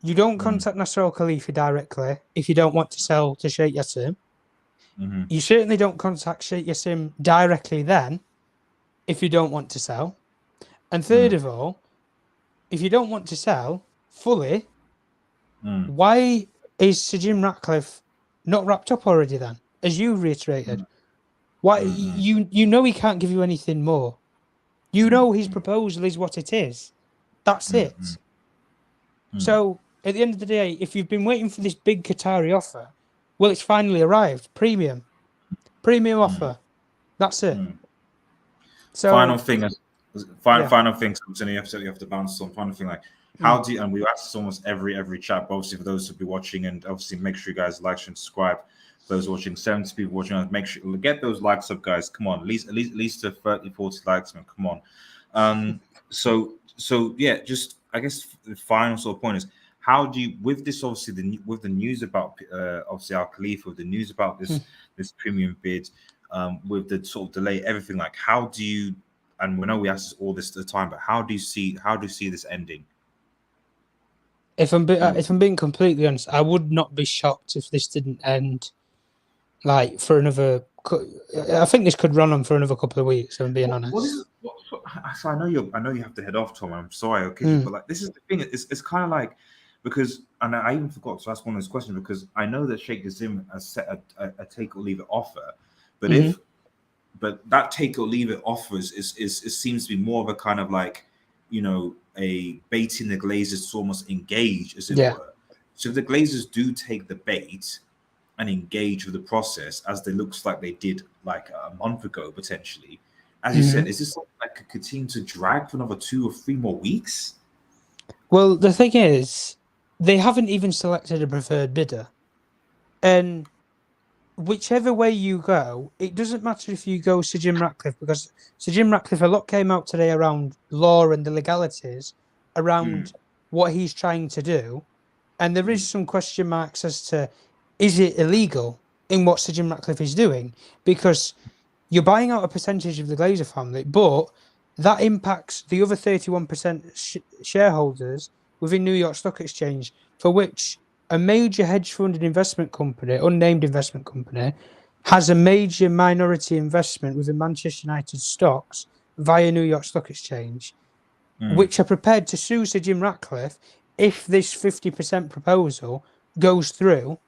You don't contact Nasser al-Khelaifi directly if you don't want to sell to Sheikh Jassim. You certainly don't contact Sheikh Jassim directly then if you don't want to sell. And third of all, if you don't want to sell fully, why is Sir Jim Ratcliffe not wrapped up already then? As you reiterated, why you know he can't give you anything more. You know his proposal is what it is. That's it. So at the end of the day, if you've been waiting for this big Qatari offer, well, it's finally arrived. Premium offer. That's it. So final thing. Final thing. So you have to bounce on. Final thing, like how do you, and we ask this almost every chat. But obviously, for those who be watching, and obviously make sure you guys like and subscribe. For those watching, 70 people watching, make sure you get those likes up, guys. Come on, at least to 30, 40 likes, man. Come on. So yeah, just I guess the final sort of point is, how do you, with this obviously with the news about obviously al-Khalifa, with the news about this premium bid, with the sort of delay, everything, like how do you, and we know we ask all this at the time, but how do you see this ending? If I'm being completely honest, I would not be shocked if this didn't end like for another. I think this could run on for another couple of weeks. If I'm being honest. So I know you have to head off, Tom. I'm sorry, okay, but like this is the thing. It's kind of like, because, and I even forgot to ask one of those questions, because I know that Sheikh Jassim has set a take or leave it offer, but but that take or leave it offers is seems to be more of a kind of like, a baiting the Glazers to almost engage, as it were. So if the Glazers do take the bait and engage with the process, as it looks like they did like a month ago potentially, as you said, is this something that could continue to drag for another 2 or 3 more weeks? Well, the thing is, they haven't even selected a preferred bidder. And whichever way you go, it doesn't matter if you go Sir Jim Ratcliffe, because Sir Jim Ratcliffe, a lot came out today around law and the legalities around what he's trying to do. And there is some question marks as to, is it illegal in what Sir Jim Ratcliffe is doing? Because you're buying out a percentage of the Glazer family, but that impacts the other 31% shareholders within New York Stock Exchange, for which a major hedge fund and investment company, unnamed investment company, has a major minority investment within Manchester United stocks via New York Stock Exchange, which are prepared to sue Sir Jim Ratcliffe if this 50% proposal goes through,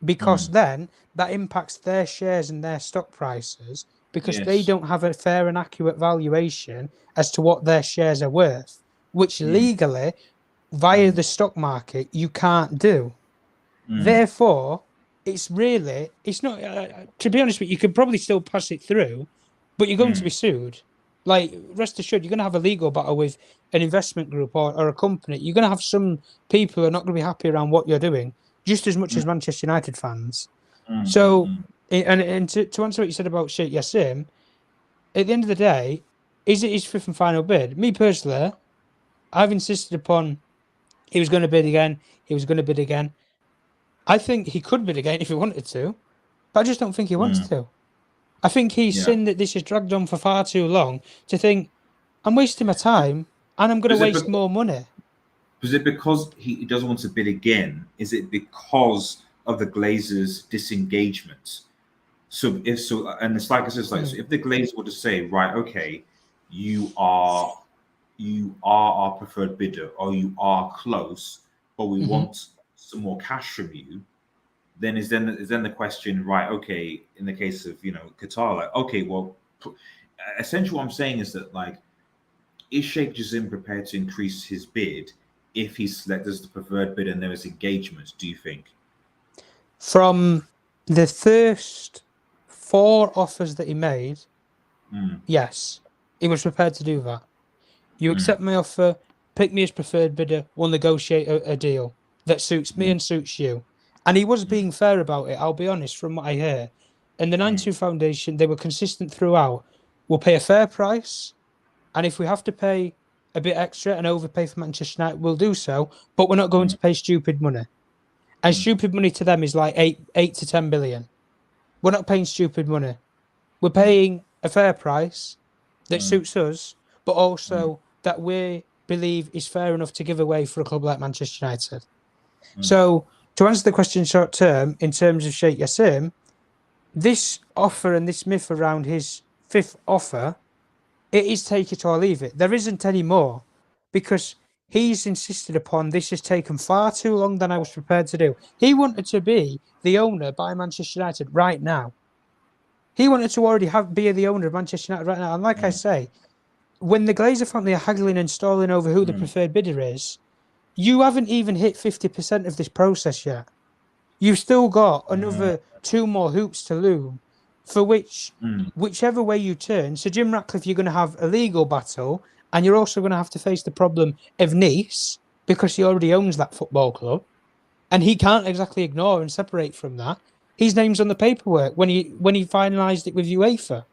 because then that impacts their shares and their stock prices, because they don't have a fair and accurate valuation as to what their shares are worth, which legally, via the stock market, you can't do. Therefore, it's not, to be honest with you, could probably still pass it through, but you're going to be sued. Like, rest assured, you're going to have a legal battle with an investment group or a company. You're going to have some people who are not going to be happy around what you're doing, just as much as Manchester United fans. So, and to answer what you said about Sheikh Jassim, at the end of the day, is it his fifth and final bid? Me personally, I've insisted upon he was going to bid again. He was going to bid again. I think he could bid again if he wanted to, but I just don't think he wants to. I think he's seen that this has dragged on for far too long to think, I'm wasting my time and I'm going to waste more money. Is it because he doesn't want to bid again? Is it because of the Glazers' disengagement? So if so, and it's like I said, so if the Glazers were to say, right, okay, you are our preferred bidder, or you are close, but we want some more cash from you, then is then the question, right? Okay, in the case of Qatar, like, okay, well, essentially what I'm saying is that, like, is Sheikh Jassim prepared to increase his bid if he's selected as the preferred bidder and there is engagement? Do you think? From the first 4 offers that he made, yes, he was prepared to do that. You accept my offer, pick me as preferred bidder, we'll negotiate a deal that suits me and suits you. And he was being fair about it, I'll be honest, from what I hear. And the 9-2 Foundation, they were consistent throughout. We'll pay a fair price, and if we have to pay a bit extra and overpay for Manchester United, we'll do so, but we're not going to pay stupid money. And stupid money to them is like 8 to 10 billion. We're not paying stupid money. We're paying a fair price that suits us, but also that we believe is fair enough to give away for a club like Manchester United. So, to answer the question short term, in terms of Sheikh Jassim, this offer and this myth around his 5th offer, it is take it or leave it. There isn't any more, because he's insisted upon this has taken far too long than I was prepared to do. He wanted to be the owner by Manchester United right now. He wanted to already be the owner of Manchester United right now. And like I say, when the Glazer family are haggling and stalling over who the preferred bidder is, you haven't even hit 50% of this process yet. You've still got another 2 more hoops to loom, for which, whichever way you turn, Sir Jim Ratcliffe, you're going to have a legal battle, and you're also going to have to face the problem of Nice, because he already owns that football club, and he can't exactly ignore and separate from that. His name's on the paperwork when he finalised it with UEFA.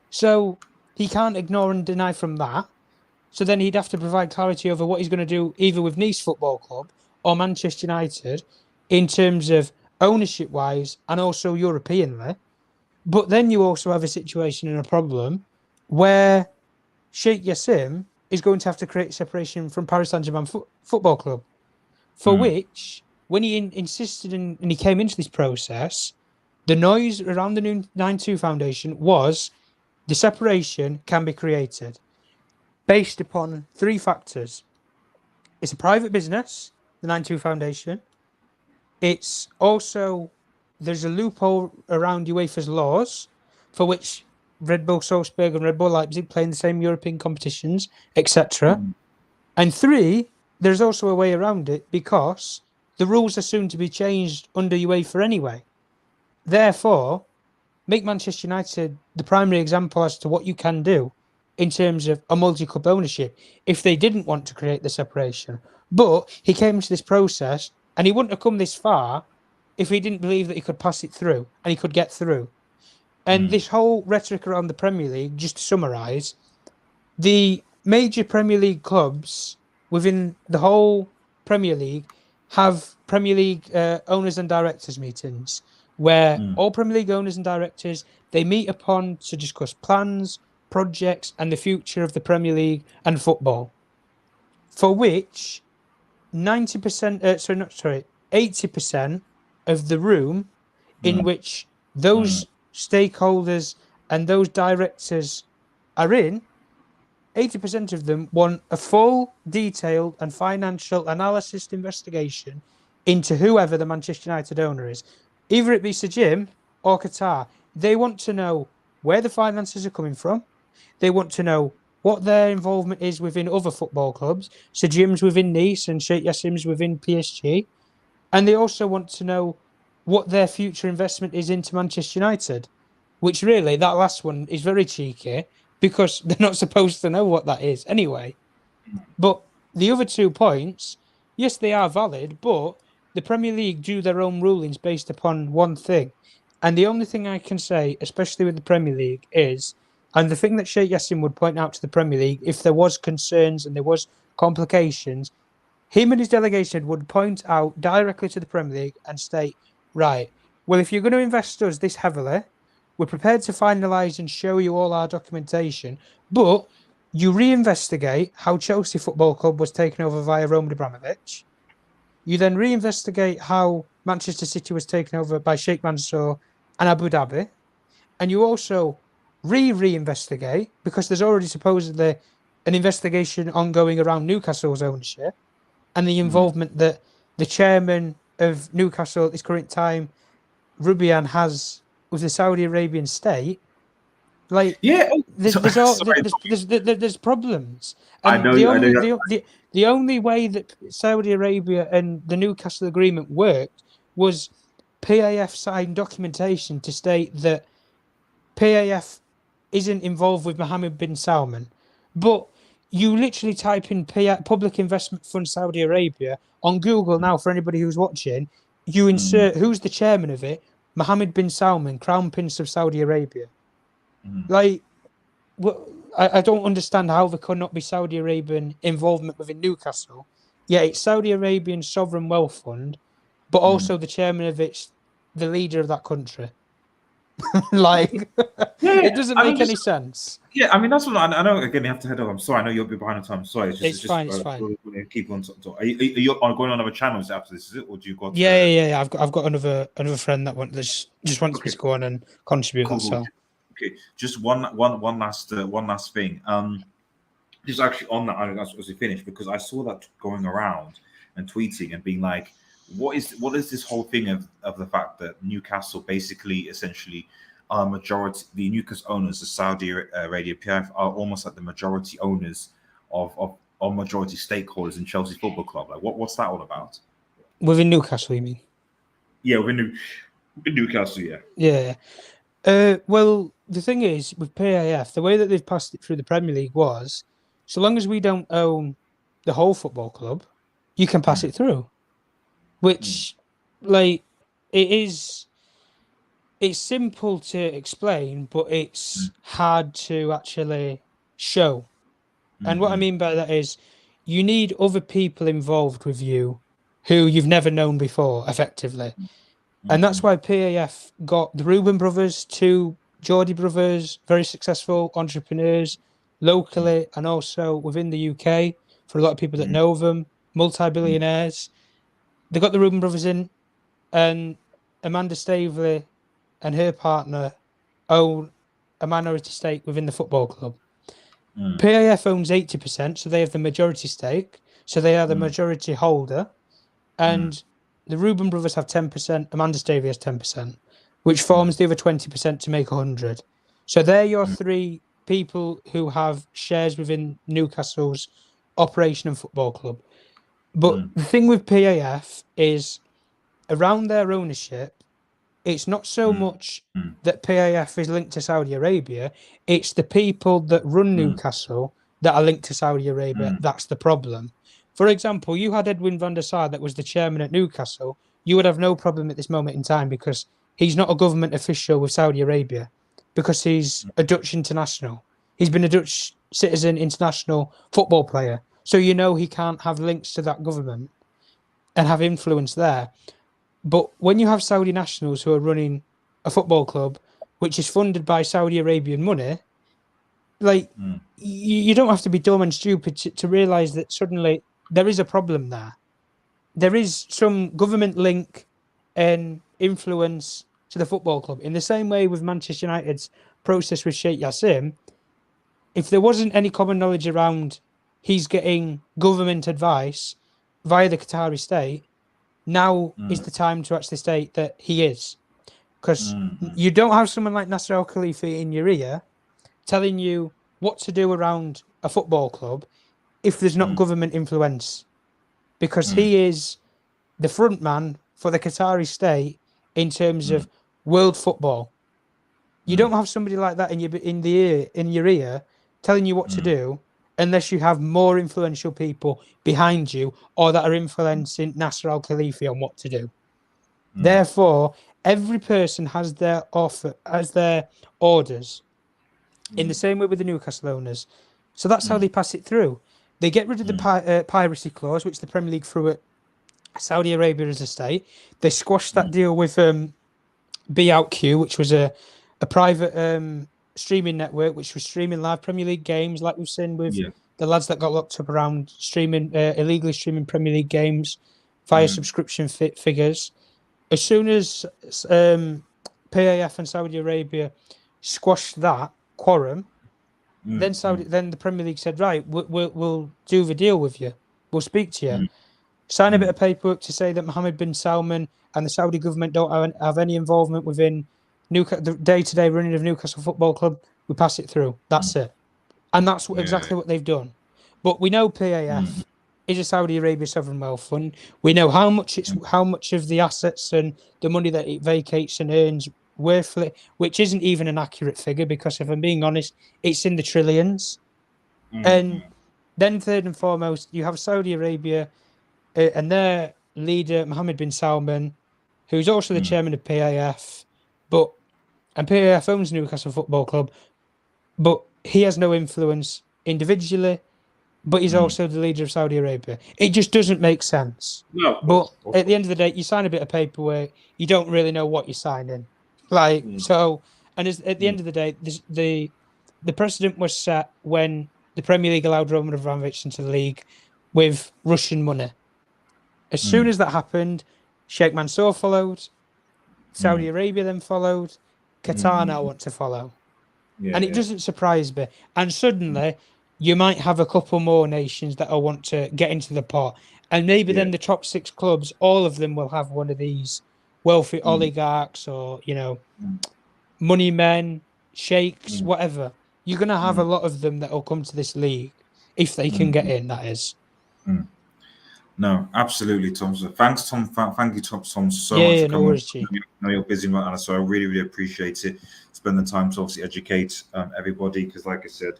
So he can't ignore and deny from that. So then he'd have to provide clarity over what he's going to do either with Nice Football Club or Manchester United in terms of ownership-wise and also Europeanly. But then you also have a situation and a problem where Sheikh Jassim is going to have to create separation from Paris Saint-Germain Football Club, for which, when he insisted and he came into this process, the noise around the new 9-2 Foundation was the separation can be created based upon 3 factors. It's a private business, the 9-2 Foundation. It's also, there's a loophole around UEFA's laws, for which Red Bull Salzburg and Red Bull Leipzig play in the same European competitions, etc. And 3, there's also a way around it, because the rules are soon to be changed under UEFA anyway. Therefore, make Manchester United the primary example as to what you can do in terms of a multi-club ownership if they didn't want to create the separation. But he came into this process, and he wouldn't have come this far if he didn't believe that he could pass it through and he could get through. And this whole rhetoric around the Premier League, just to summarise, the major Premier League clubs within the whole Premier League have Premier League owners and directors meetings where all Premier League owners and directors, they meet upon to discuss plans, projects and the future of the Premier League and football, for which 80% of the room in which those stakeholders and those directors are in, 80% of them want a full, detailed and financial analysis investigation into whoever the Manchester United owner is, either it be Sir Jim or Qatar. They want to know where the finances are coming from. They want to know what their involvement is within other football clubs. Sir Jim's within Nice and Sheikh Jassim's within PSG. And they also want to know what their future investment is into Manchester United, which really, that last one is very cheeky because they're not supposed to know what that is anyway. But the other 2 points, yes, they are valid, but the Premier League do their own rulings based upon one thing. And the only thing I can say, especially with the Premier League, is And the thing that Sheikh Jassim would point out to the Premier League, if there was concerns and there was complications, him and his delegation would point out directly to the Premier League and state, right, well, if you're going to invest us this heavily, we're prepared to finalise and show you all our documentation, but you reinvestigate how Chelsea Football Club was taken over via Roman Abramovich. You then reinvestigate how Manchester City was taken over by Sheikh Mansour and Abu Dhabi. And you also reinvestigate, because there's already supposedly an investigation ongoing around Newcastle's ownership and the involvement that the chairman of Newcastle at this current time, Rubian, has with the Saudi Arabian state. Like, there's problems, and the only way that Saudi Arabia and the Newcastle agreement worked was PAF signed documentation to state that PAF isn't involved with Mohammed bin Salman. But you literally type in Public Investment Fund Saudi Arabia on Google now for anybody who's watching. You insert who's the chairman of it, Mohammed bin Salman, Crown Prince of Saudi Arabia. Like, I don't understand how there could not be Saudi Arabian involvement within Newcastle. Yeah, it's Saudi Arabian Sovereign Wealth Fund, but also the chairman of it's the leader of that country. Like, it doesn't make any sense. Yeah, I mean, that's what I know. Again, you have to head off. I'm sorry. I know you'll be behind the time. I'm sorry. It's fine. Keep on. Are you going on other channels after this? Is it, or do you got? Yeah. I've got another friend that just wants me to go on and contribute. Cool. So. Okay, just one last thing. Just actually on that, as we finish, because I saw that going around and tweeting and being like, what is this whole thing of the fact that Newcastle basically essentially are majority, the Newcastle owners, the Saudi Arabia PF, are almost like the majority owners of majority stakeholders in Chelsea Football Club. Like, what's that all about? Within Newcastle, you mean? Yeah, within Newcastle, yeah. Yeah. Well, the thing is, with PAF, the way that they've passed it through the Premier League was, so long as we don't own the whole football club, you can pass it through. Which, like, it's simple to explain, but it's hard to actually show. And what I mean by that is, you need other people involved with you who you've never known before, effectively. And that's why PAF got the Reuben brothers, two Geordie brothers, very successful entrepreneurs locally and also within the UK, for a lot of people that know them, multi-billionaires. They got the Reuben brothers in, and Amanda Staveley and her partner own a minority stake within the football club. PAF owns 80%, so they have the majority stake, so they are the majority holder. And the Reuben brothers have 10%, Amanda Staveley has 10%, which forms the other 20% to make 100. So they're your three people who have shares within Newcastle's operation and football club. But the thing with PAF is, around their ownership, it's not so much that PAF is linked to Saudi Arabia, it's the people that run Newcastle that are linked to Saudi Arabia. That's the problem. For example, you had Edwin van der Sar that was the chairman at Newcastle. You would have no problem at this moment in time because he's not a government official with Saudi Arabia, because he's a Dutch international. He's been a Dutch citizen international football player. So you know he can't have links to that government and have influence there. But when you have Saudi nationals who are running a football club which is funded by Saudi Arabian money, like, you don't have to be dumb and stupid to realise that suddenly there is a problem there. There is some government link and influence to the football club. In the same way with Manchester United's process with Sheikh Jassim, if there wasn't any common knowledge around he's getting government advice via the Qatari state, now is the time to actually state that he is. Because you don't have someone like Nasser al-Khelaifi in your ear telling you what to do around a football club if there's not government influence. Because he is the front man for the Qatari state in terms of world football. You don't have somebody like that in your ear telling you what to do, unless you have more influential people behind you or that are influencing Nasser al-Khelaifi on what to do. Therefore, every person has their orders. in the same way with the Newcastle owners. So that's how they pass it through. They get rid of the piracy clause, which the Premier League threw at Saudi Arabia as a state. They squashed that deal with BOutQ, which was a private streaming network, which was streaming live Premier League games, like we've seen with the lads that got locked up around streaming illegally streaming Premier League games via subscription figures. As soon as PAF and Saudi Arabia squashed that quorum, then the Premier League said, right, we'll do the deal with you. We'll speak to you. Sign a bit of paperwork to say that Mohammed bin Salman and the Saudi government don't have any involvement within the day-to-day running of Newcastle Football Club. We pass it through. That's it. And that's exactly what they've done. But we know PAF is a Saudi Arabia sovereign wealth fund. We know how much of the assets and the money that it vacates and earns worthfully, which isn't even an accurate figure, because if I'm being honest, it's in the trillions. And then third and foremost, you have Saudi Arabia and their leader, Mohammed bin Salman, who's also the chairman of PAF, and PAF owns Newcastle Football Club, but he has no influence individually, but he's also the leader of Saudi Arabia. It just doesn't make sense. No, but at the end of the day, you sign a bit of paperwork, you don't really know what you're signing. At the end of the day, the precedent was set when the Premier League allowed Roman Abramovich into the league with Russian money. As soon as that happened, Sheikh Mansour followed, Saudi Arabia then followed, Qatar now want to follow. And it doesn't surprise me. And suddenly, you might have a couple more nations that will want to get into the pot. And maybe then the top 6 clubs, all of them will have one of these wealthy oligarchs or, money men, sheikhs, whatever. You're going to have a lot of them that will come to this league if they can get in, that is. No, absolutely, Tom. So thanks, Tom. Thank you, Tom, so much for coming. I know you're busy, man, so I really, really appreciate it. Spend the time to obviously educate everybody, because, like I said,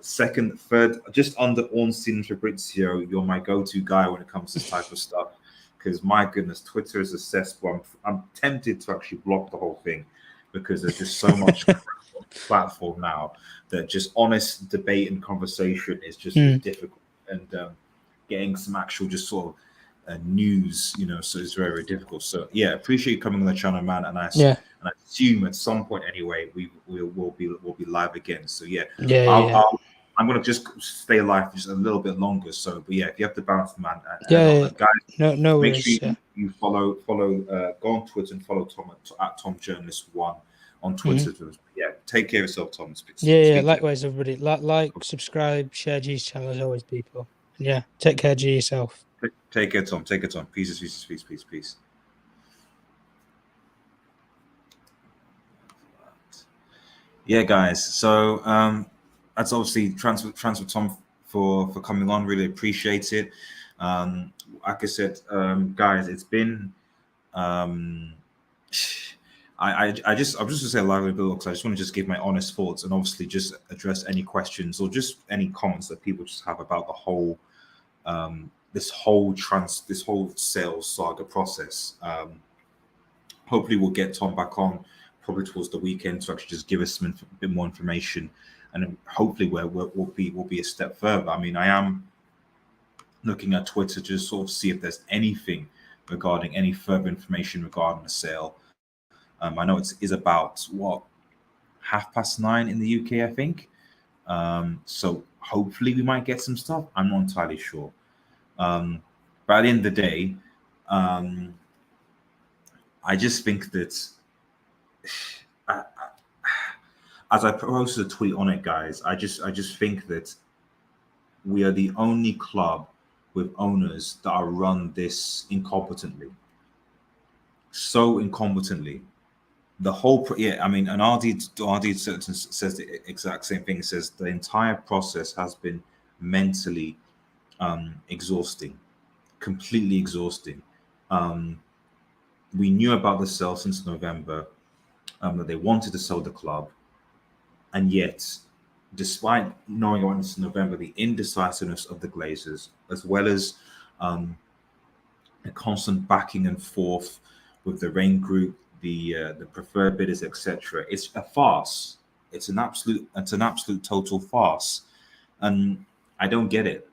second, third, just under Ornstein and Fabrizio, you're my go-to guy when it comes to this type of stuff. Because my goodness, Twitter is a cesspool. I'm tempted to actually block the whole thing, because there's just so much platform now that just honest debate and conversation is just difficult. And getting some actual just sort of news, so it's very, very difficult. So yeah, appreciate you coming on the channel, man. And I assume at some point anyway, we'll be live again. So I'm gonna just stay live just a little bit longer. So, but yeah, if you have to bounce, man, guys, no make worries, sure you follow. Go on Twitter and follow Tom at TomJournalist1 on Twitter. Yeah, take care of yourself, Tom. Likewise, everybody. Like, subscribe, share G's channel as always, people. Yeah, take care, G, yourself. Take care, Tom. Take care, Tom. Peace. Yeah, guys. So that's obviously transfer Tom for coming on. Really appreciate it. Like I said, guys, it's been I just gonna say a lively bill, because I just want to just give my honest thoughts and obviously just address any questions or just any comments that people just have about the whole this whole sales saga process. Hopefully we'll get Tom back on probably towards the weekend to actually just give us a bit more information, and hopefully we'll be a step further. I mean, I am looking at Twitter to just sort of see if there's anything regarding any further information regarding the sale. I know it is about 9:30 in the UK, I think. So hopefully we might get some stuff. I'm not entirely sure. But at the end of the day, I just think that as I posted a tweet on it, guys, I just think that we are the only club with owners that are run this incompetently. So incompetently. The whole, I mean, and RD says the exact same thing. It says the entire process has been mentally exhausting, completely exhausting. We knew about the sale since November, that they wanted to sell the club, and yet, despite knowing about this in November, the indecisiveness of the Glazers, as well as a constant backing and forth with the Rain Group, the preferred bidders, etc. It's a farce. It's an absolute total farce, and I don't get it.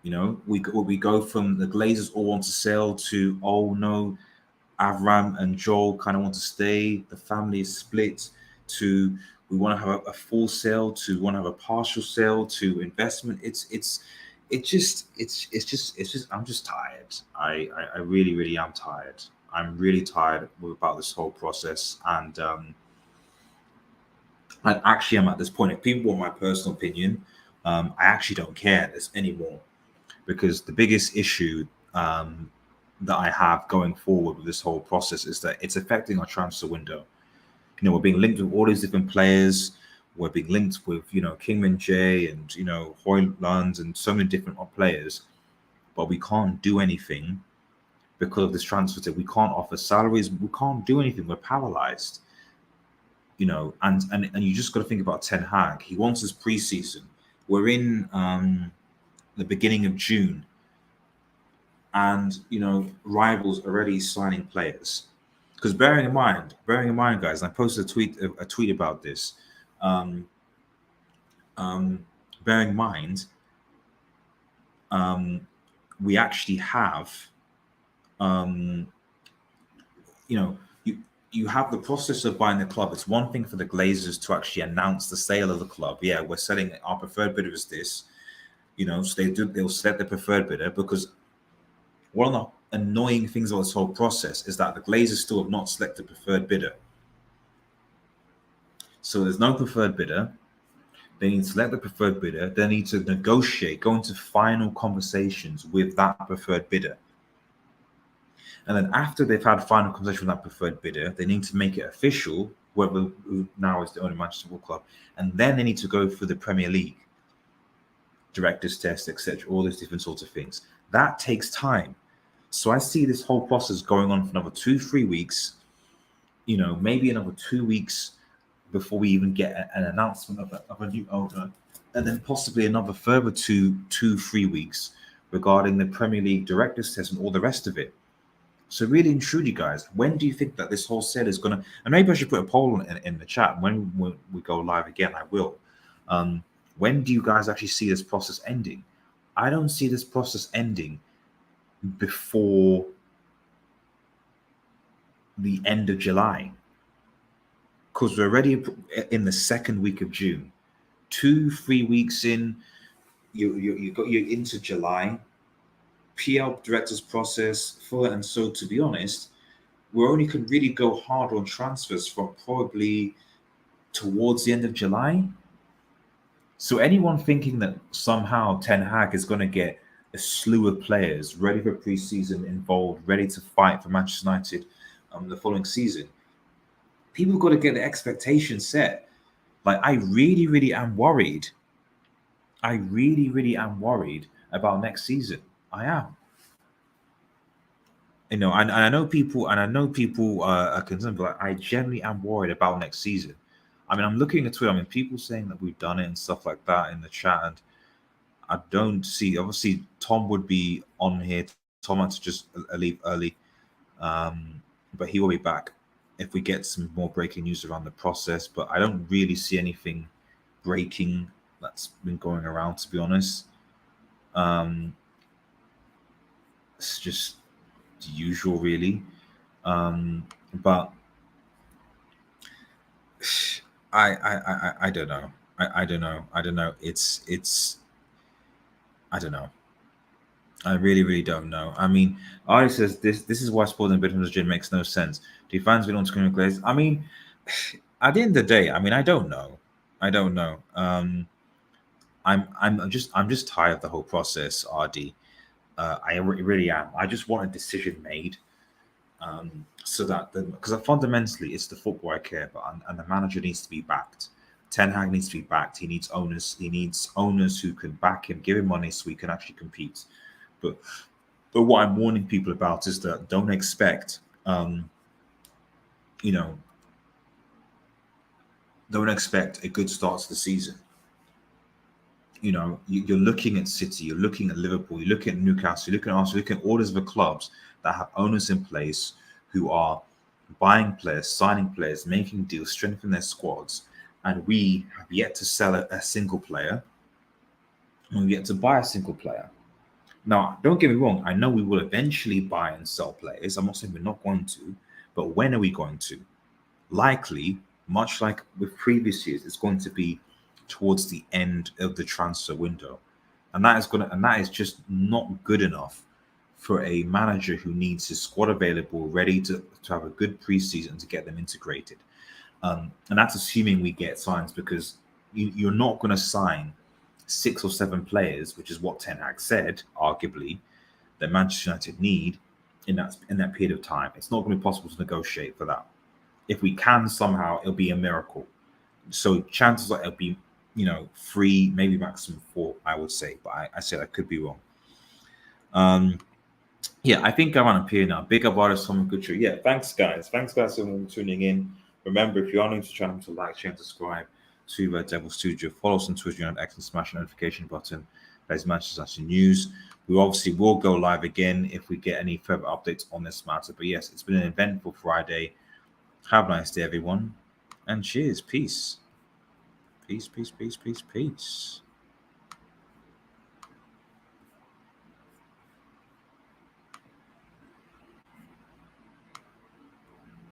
You know, we go from the Glazers all want to sell to, oh no, Avram and Joel kind of want to stay. The family is split. To we want to have a full sale. To want to have a partial sale. To investment. It's just. I'm just tired. I really am tired. I'm really tired about this whole process, and I actually am at this point. If people want my personal opinion, I actually don't care this anymore, because the biggest issue that I have going forward with this whole process is that it's affecting our transfer window. You know, we're being linked with all these different players. We're being linked with, you know, Kingman J and, you know, Hoyland and so many different players, but we can't do anything because of this transfer. We can't offer salaries. We can't do anything. We're paralyzed. You know, and you just got to think about Ten Hag. He wants his preseason. We're in the beginning of June, and you know, rivals already signing players. Because bearing in mind, guys, and I posted a tweet about this. Um, Bearing in mind, we actually have, you know, you have the process of buying the club. It's one thing for the Glazers to actually announce the sale of the club. Yeah, we're selling, our preferred bidder is this. You know, so they'll select the preferred bidder, because one of the annoying things about this whole process is that the Glazers still have not selected preferred bidder. So there's no preferred bidder. They need to select the preferred bidder. They need to negotiate, go into final conversations with that preferred bidder. And then after they've had final conversation with that preferred bidder, they need to make it official, whoever now is the owner of Manchester Football Club. And then they need to go through the Premier League, director's test, etc., all those different sorts of things. That takes time. So I see this whole process going on for another 2-3 weeks, you know, maybe another 2 weeks before we even get an announcement of a new owner, and then possibly another further 2-3 weeks regarding the Premier League director's test and all the rest of it. So really and truly, guys, when do you think that this whole set is going to, and maybe I should put a poll in the chat when we go live again, I will. When do you guys actually see this process ending? I don't see this process ending before the end of July, because we're already in the second week of June. 2-3 weeks in, you're into July. PL directors process full, and so to be honest, we only can really go hard on transfers from probably towards the end of July. So anyone thinking that somehow Ten Hag is going to get a slew of players ready for preseason, involved, ready to fight for Manchester United the following season, people have got to get the expectations set. Like, I really am worried. I really am worried about next season. I am. You know, and I know people, are concerned, but I generally am worried about next season. I mean, I'm looking at Twitter. I mean, people saying that we've done it and stuff like that in the chat, and I don't see. Obviously, Tom would be on here. Tom had to just leave early, but he will be back if we get some more breaking news around the process. But I don't really see anything breaking that's been going around, to be honest. It's just the usual, really. But I don't know. I don't know. It's I don't know. I really don't know. I mean, Ari says this is why Sporting Bedroom Gym makes no sense. Do fans really want to come Glaze? I mean, at the end of the day, I mean, I don't know. I'm just tired of the whole process, RD. I really am. I just want a decision made, so that because fundamentally it's the football I care about, and the manager needs to be backed. Ten Hag needs to be backed. He needs owners. He needs owners who can back him, give him money, so he can actually compete. But what I'm warning people about is that don't expect, don't expect a good start to the season. You know, you're looking at City, you're looking at Liverpool, you're looking at Newcastle, you're looking at Arsenal, you're looking at all these other clubs that have owners in place who are buying players, signing players, making deals, strengthening their squads, and we have yet to sell a single player, and we yet to buy a single player. Now, don't get me wrong, I know we will eventually buy and sell players. I'm not saying we're not going to, but when are we going to? Likely, much like with previous years, it's going to be towards the end of the transfer window. And that is just not good enough for a manager who needs his squad available, ready to have a good preseason to get them integrated. And that's assuming we get signs, because you're not going to sign 6 or 7 players, which is what Ten Hag said, arguably, that Manchester United need in that period of time. It's not going to be possible to negotiate for that. If we can somehow, it'll be a miracle. So chances are it'll be, 3, maybe maximum 4, I would say. But I said I could be wrong. Yeah, I think I'm on a here now. Big up artists from good show. Yeah, thanks guys. Thanks guys for tuning in. Remember, if you are new to the channel, to like, share, and subscribe to Red Devil Studio. Follow us on Twitter and X and smash the notification button. That is Manchester United news. We obviously will go live again if we get any further updates on this matter. But yes, it's been an eventful Friday. Have a nice day, everyone. And cheers. Peace. Peace, peace, peace, peace, peace.